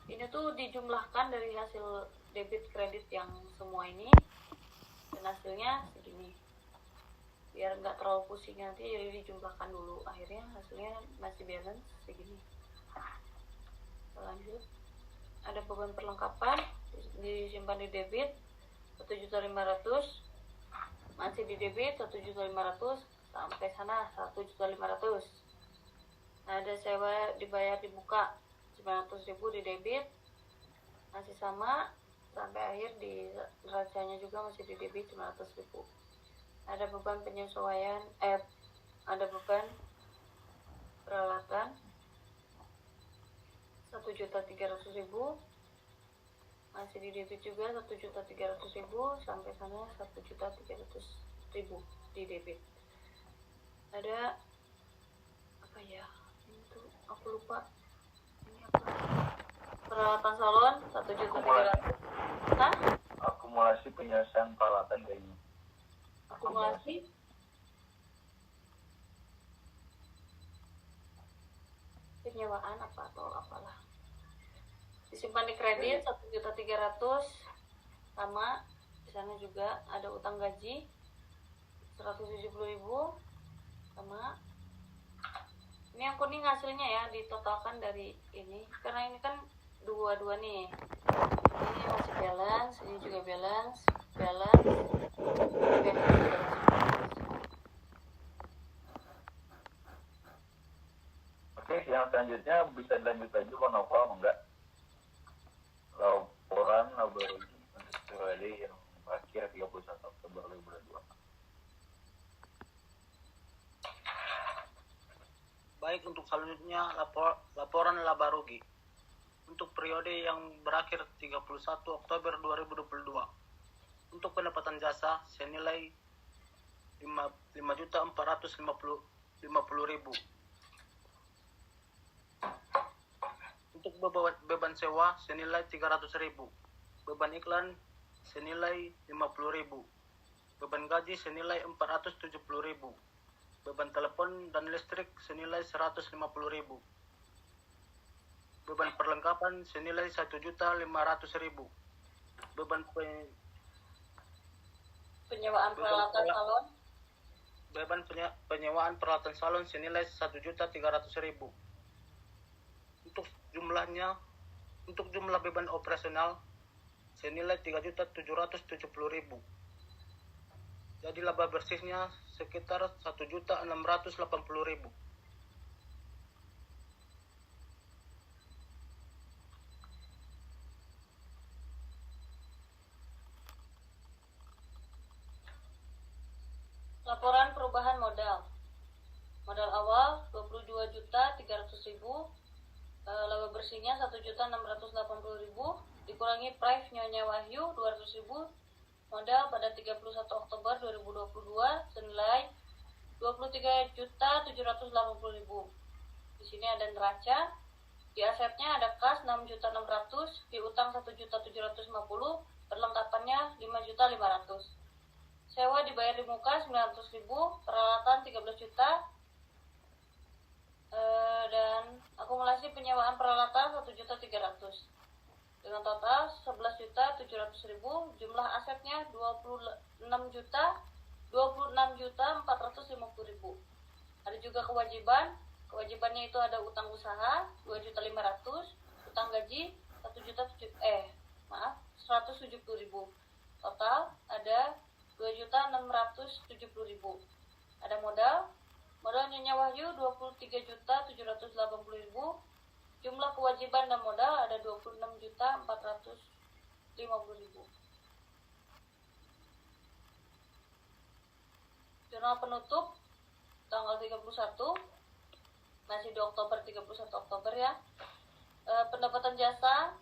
Speaker 3: ini tuh dijumlahkan dari hasil debit kredit yang semua ini, dan hasilnya segini. Biar nggak terlalu pusing nanti, jadi dijumlahkan dulu. Akhirnya hasilnya masih balance segini. Lanjut, ada beban perlengkapan disimpan di debit 1.500.000, masih di debit 1.500.000 sampai sana 1.500.000. Nah, ada sewa dibayar di muka 900.000 di debit, masih sama sampai akhir. Di neracanya juga masih di debit 900.000. Ada beban penyesuaian, ada beban peralatan 1.300.000, masih di debit juga 1.300.000 sampai sana 1.300.000 di debit. Ada apa ya? Ini tuh aku lupa. Ini apa? Peralatan salon 1.300.000. Hah?
Speaker 1: Akumulasi penyelesaian peralatan kayaknya.
Speaker 3: Akumulasi penyewaan apa atau apalah. Disimpan di kredit 1.300.000, sama di sana juga ada utang gaji 170.000, sama ini yang kuning hasilnya ya, ditotalkan dari ini karena ini kan dua nih, ini masih balance, ini juga balance.
Speaker 1: Oke, yang selanjutnya bisa dilanjut lagi kalau novel enggak. Laporan laba rugi untuk periode yang berakhir 31 Oktober 2022.
Speaker 5: Baik, untuk selanjutnya laporan laba rugi untuk periode yang berakhir 31 Oktober 2022. Untuk pendapatan jasa senilai 5.450.000 50.000. Untuk beban sewa senilai 300.000. Beban iklan senilai 50.000. Beban gaji senilai 470.000. Beban telepon dan listrik senilai 150.000. Beban perlengkapan senilai 1.500.000. Beban
Speaker 3: Penyewaan peralatan salon.
Speaker 5: Beban penyewaan peralatan salon senilai 1.300.000. Untuk jumlah beban operasional senilai 3.770.000. Jadi laba bersihnya sekitar 1.680.000.
Speaker 3: Laporan perubahan modal. Modal awal 22.300.000, laba bersihnya 1.680.000, dikurangi price Nyonya Wahyu 200.000, modal pada 31 Oktober 2022 senilai 23.780.000. Di sini ada neraca, di asetnya ada kas 6.600.000, di utang 1.750.000, perlengkapannya 5.500.000. Sewa dibayar di muka 900.000, peralatan 13 juta, dan akumulasi penyewaan peralatan 1.300.000. Dengan total 11.700.000, jumlah asetnya 26.450.000. Ada juga kewajibannya itu ada utang usaha 2.500.000, utang gaji 170.000. Total ada 2.670.000. Ada modal Nyonya Wahyu 23.780.000. Jumlah kewajiban dan modal ada 26.450.000. Jurnal penutup tanggal 31, masih di Oktober, 31 Oktober ya. Pendapatan jasa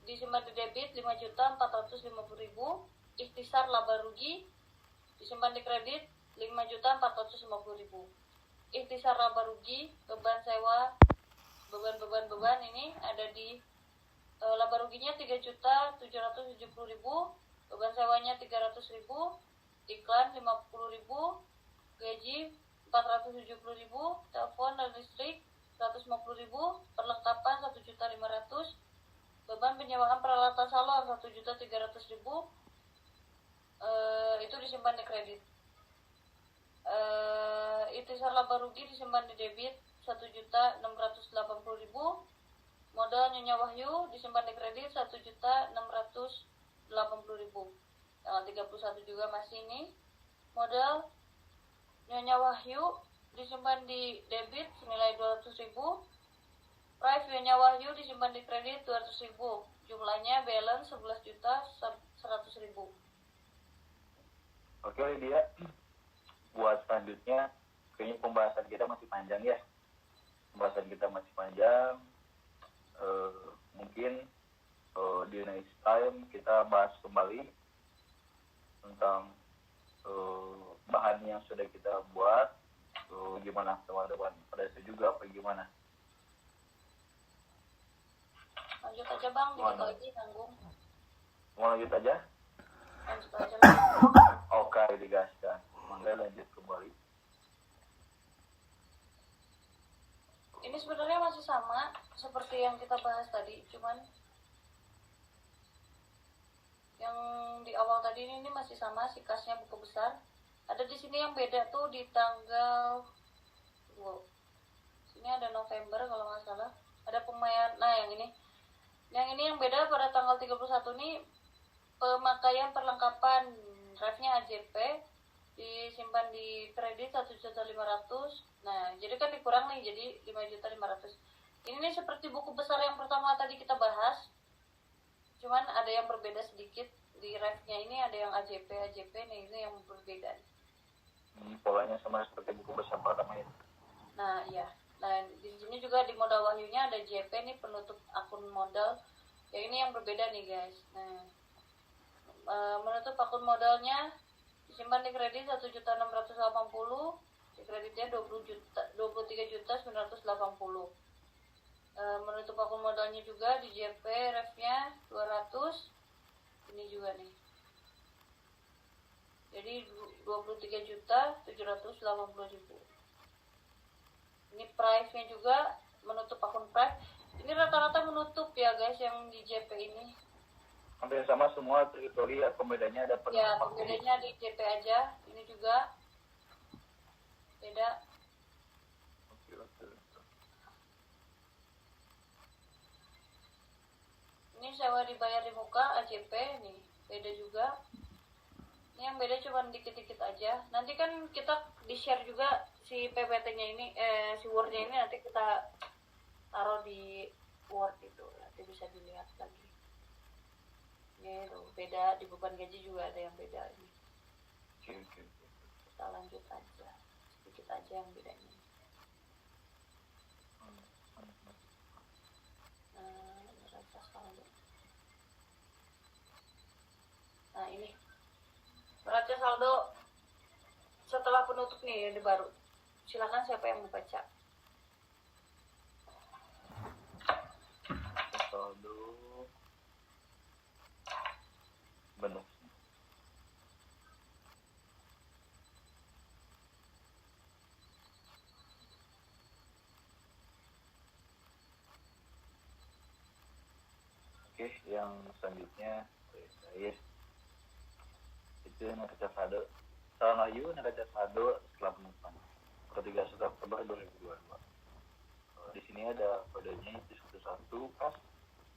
Speaker 3: disimpan di debit 5.450.000. Ikhtisar laba rugi disimpan di kredit 5.450.000. Ikhtisar laba rugi, beban sewa, beban ini ada di laba ruginya 3.770.000, beban sewanya 300.000, iklan 50.000, gaji 470.000, telepon dan listrik 150.000, perlengkapan 1.500.000, beban penyewaan peralatan salon 1.300.000, itu disimpan di kredit. Ikhtisar laba rugi disimpan di debit 1.680.000. Modal Nyonya Wahyu disimpan di kredit 1.680.000. Tanggal 31 juga masih ini. Modal Nyonya Wahyu disimpan di debit senilai 200.000. Price Nyonya Wahyu disimpan di kredit 200.000. Jumlahnya balance 11.100.000.
Speaker 1: Oke Lydia, buat selanjutnya kayaknya pembahasan kita masih panjang ya. Mungkin di next time kita bahas kembali tentang bahan yang sudah kita buat, gimana teman-teman, pada saya juga apa gimana.
Speaker 3: Lanjut aja Bang, dikit lagi tanggung.
Speaker 1: Mau lanjut aja?
Speaker 3: Lanjut aja.
Speaker 1: Oke, digaskan. Mangga lanjut kembali.
Speaker 3: Ini sebenarnya masih sama seperti yang kita bahas tadi, cuman yang di awal tadi ini masih sama, si kasnya buku besar. Ada di sini yang beda tuh di tanggal, sini ada November kalau nggak salah. Ada pembayaran, nah yang ini yang beda pada tanggal 31 nih, pemakaian perlengkapan drive-nya AJP disimpan di kredit 1.500.000. Nah, jadi kan dikurang nih jadi 5.500.000. Ini nih seperti buku besar yang pertama tadi kita bahas. Cuman ada yang berbeda sedikit di drive-nya ini, ada yang AJP nih, ini yang berbeda.
Speaker 1: Polanya sama seperti buku besar pertama ya.
Speaker 3: Nah, iya. Nah, di sini juga di modal wahyunya ada JP nih, penutup akun modal. Yang ini yang berbeda nih, guys. Nah, menutup akun modalnya disimpan di kredit 1.680.000, kreditnya 23.980. Menutup akun modalnya juga di JP refnya 200. Ini juga nih. Jadi 23.780.000. Ini price-nya juga menutup akun price. Ini rata-rata menutup ya guys yang di JP ini.
Speaker 1: Hampir sama semua teritori ya, pembedanya ada
Speaker 3: Ya, pembedanya di JP aja. Ini juga beda. Ini sewa dibayar di muka AJP nih, beda juga. Ini yang beda cuma dikit-dikit aja. Nanti kan kita di-share juga si PPT-nya ini, si Word-nya ini nanti kita taruh di Word itu, nanti bisa dilihat lagi. Ini tuh, beda di beban gaji juga ada yang beda ini. Kita lanjut aja, sedikit aja yang bedanya. Nah ini neraca saldo setelah penutup nih ini baru. Silakan siapa yang mau baca.
Speaker 1: Saldo benar. Oke, yang selanjutnya saya itu neraca saldo. Salam Ayu neraca saldo setelah penutupan per 31 Oktober 2022. Di sini ada kodenya itu 11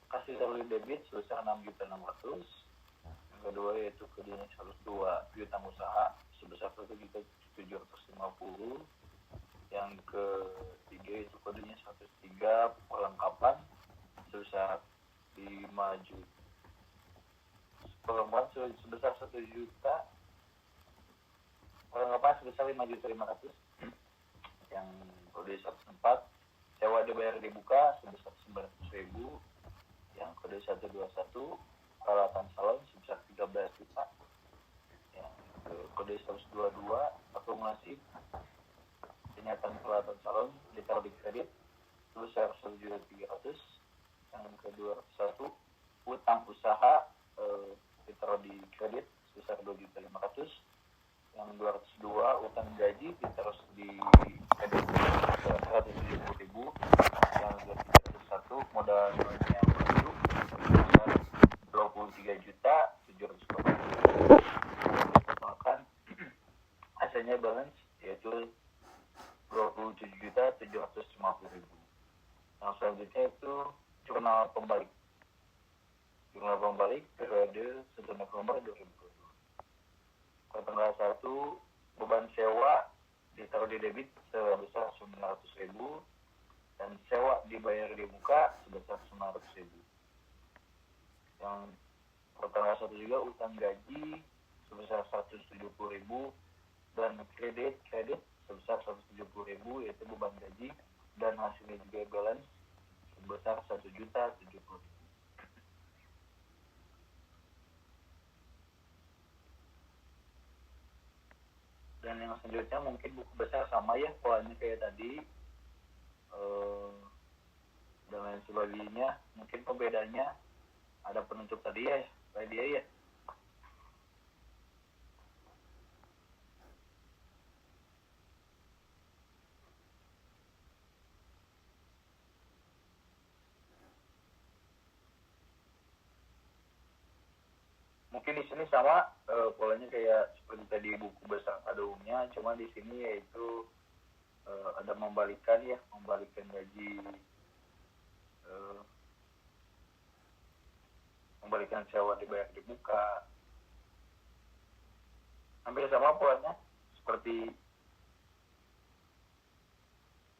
Speaker 1: kas ditaruh debit sebesar 6.600.000. Yang kedua yaitu kodenya 102 piutang usaha sebesar 1.750.000. Yang ketiga itu kodenya 103 perlengkapan sebesar 5 juta. Perlengkapan sebesar 1 juta. Perlengkapan sebesar 5.500.000. Yang kode 104 sewa dibayar dibuka sebesar 900.000. Yang kode 121 peralatan salon sebesar 13 juta. Yang kode 122 akumulasi kenyataan peralatan salon ditaruh di kredit sebesar 1.300.000. Yang kedua 1 utang usaha ditaruh di kredit sebesar 2.500.000. Yang 202 utang gaji ditaruh di kredit sebesar 170.000. Yang 201 modal yang baru sebesar 23.780.000. Maka hasilnya balance yaitu 27.750.000. Yang selanjutnya itu jurnal pembalik. Jurnal pembalik periode 1 November 2022. Tanggal 1 beban sewa ditaruh di debit sebesar 900.000 dan sewa dibayar di muka sebesar 900.000. Yang tanggal 1 juga utang gaji sebesar 170.000 dan kredit sebesar 170.000 yaitu beban gaji dan hasilnya juga balance sebesar 1.070.000. Dan yang selanjutnya mungkin buku besar sama ya polanya kayak tadi dan lain sebagainya. Mungkin pembedanya ada penutup tadi ya kayak dia ya. Mungkin di sini sama polanya kayak seperti tadi buku besar pada umumnya, cuma di sini yaitu ada membalikan gaji, membalikan sewa dibayar di muka. Hampir sama polanya seperti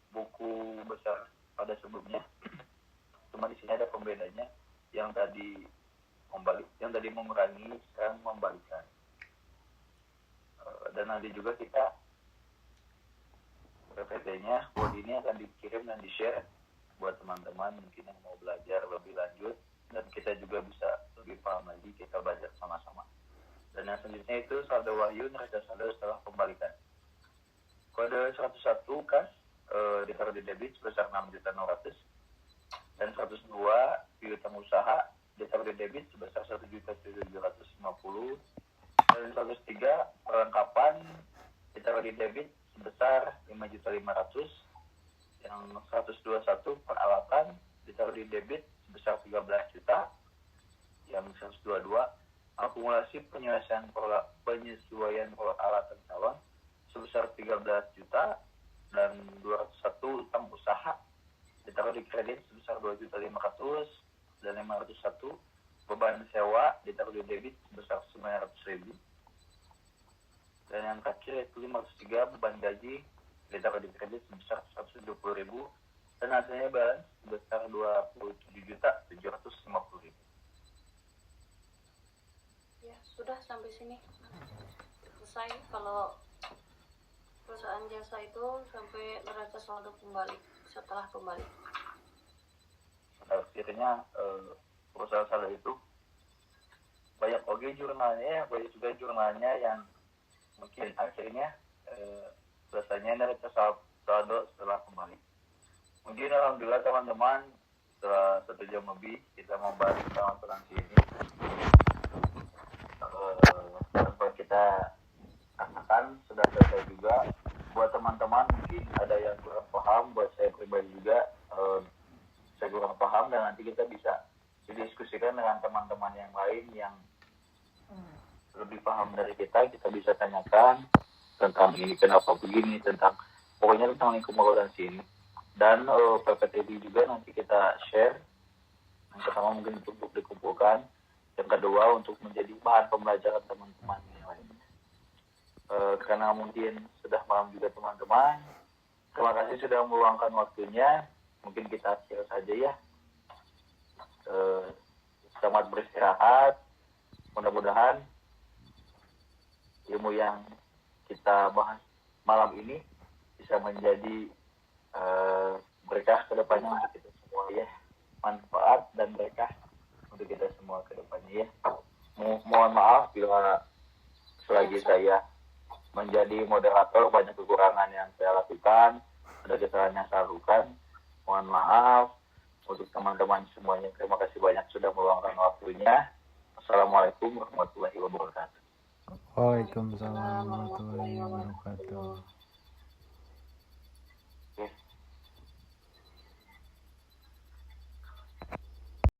Speaker 1: buku besar pada sebelumnya. Cuma di sini ada pembedanya, yang tadi mengurangi, sekarang membalikkan. Dan nanti juga kita PPT-nya, Word ini akan dikirim dan di-share buat teman-teman mungkin yang mau belajar lebih lanjut, dan kita juga bisa lebih paham lagi, kita belajar sama-sama. Dan yang selanjutnya itu saldo wahyu neraca saldo setelah pembalikan. Kode 101 kas ditaruh di debit sebesar 6.600.000 dan 102 piutang usaha ditaruh di debit sebesar 1.750.000 dan 103 perlengkapan ditaruh di debit sebesar 5.500.000. Yang 121 peralatan ditaruh di debit sebesar 13 juta. Yang 122 akumulasi penyesuaian peralatan calon sebesar 13 juta dan 201 utang usaha ditaruh di kredit sebesar 2.500.000 dan 501 beban sewa ditaruh di debit sebesar 900.000 dan yang terakhir itu 503 beban gaji ditaruh di kredit sebesar 170.000 dan hasilnya balance sebesar 27.750.000.
Speaker 3: Ya, sudah sampai sini. Selesai kalau perusahaan jasa itu sampai neraca saldo kembali setelah kembali.
Speaker 1: Akhirnya perusahaan saldo itu banyak banyak juga jurnalnya yang mungkin akhirnya selesainya neraca saldo setelah kembali. Mungkin alhamdulillah teman-teman setelah 1 jam lebih kita membahas tentang asuransi ini. Tanpa kita akan sudah selesai juga. Buat teman-teman mungkin ada yang kurang paham, buat saya pribadi juga saya kurang paham, dan nanti kita bisa didiskusikan dengan teman-teman yang lain yang lebih paham dari kita bisa tanyakan tentang ini kenapa begini, pokoknya tentang lingkup akuntansi ini. Dan PPTD juga nanti kita share. Yang pertama mungkin untuk dikumpulkan, yang kedua untuk menjadi bahan pembelajaran teman-teman yang lain. Karena mungkin sudah malam juga teman-teman, terima kasih sudah meluangkan waktunya. Mungkin kita akhir saja ya. Selamat beristirahat. Mudah-mudahan ilmu yang kita bahas malam ini bisa menjadi berkah ke depannya untuk kita semua ya. Manfaat dan berkah untuk kita semua ke depannya ya. Mohon maaf bila selagi saya menjadi moderator banyak kekurangan yang saya lakukan, ada kesalahan yang saya lakukan. Mohon maaf untuk teman-teman semuanya. Terima kasih banyak sudah meluangkan waktunya. Assalamualaikum warahmatullahi wabarakatuh.
Speaker 2: Waalaikumsalam warahmatullahi wabarakatuh.